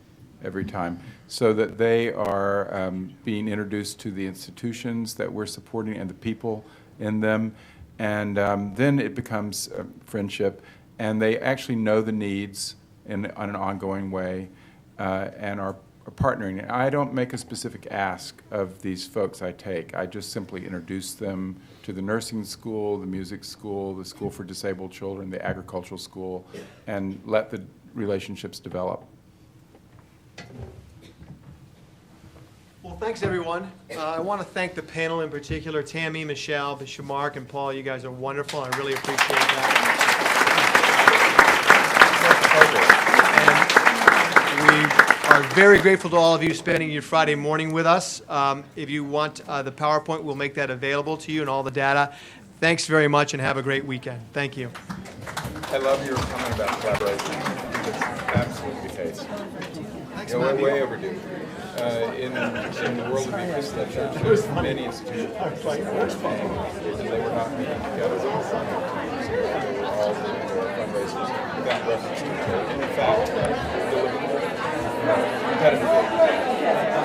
every time so that they are being introduced to the institutions that we're supporting and the people in them. And then it becomes a friendship, and they actually know the needs on an ongoing way and are partnering. I don't make a specific ask of these folks I take. I just simply introduce them to the nursing school, the music school, the school for disabled children, the agricultural school, and let the relationships develop. Well, thanks, everyone. I want to thank the panel in particular, Tami, Michele, Bishop Marc, and Paul. You guys are wonderful. I really appreciate that. And we are very grateful to all of you spending your Friday morning with us. If you want the PowerPoint, we'll make that available to you and all the data. Thanks very much, and have a great weekend. Thank you. I love your comment about collaboration. It's absolutely the case. Thanks, We're Matthew. way overdue. In the world of the Episcopal Church, there's many institutions that were paying, and they were not meeting together. They were all doing their fundraisers without reference to each other. In fact, competitively.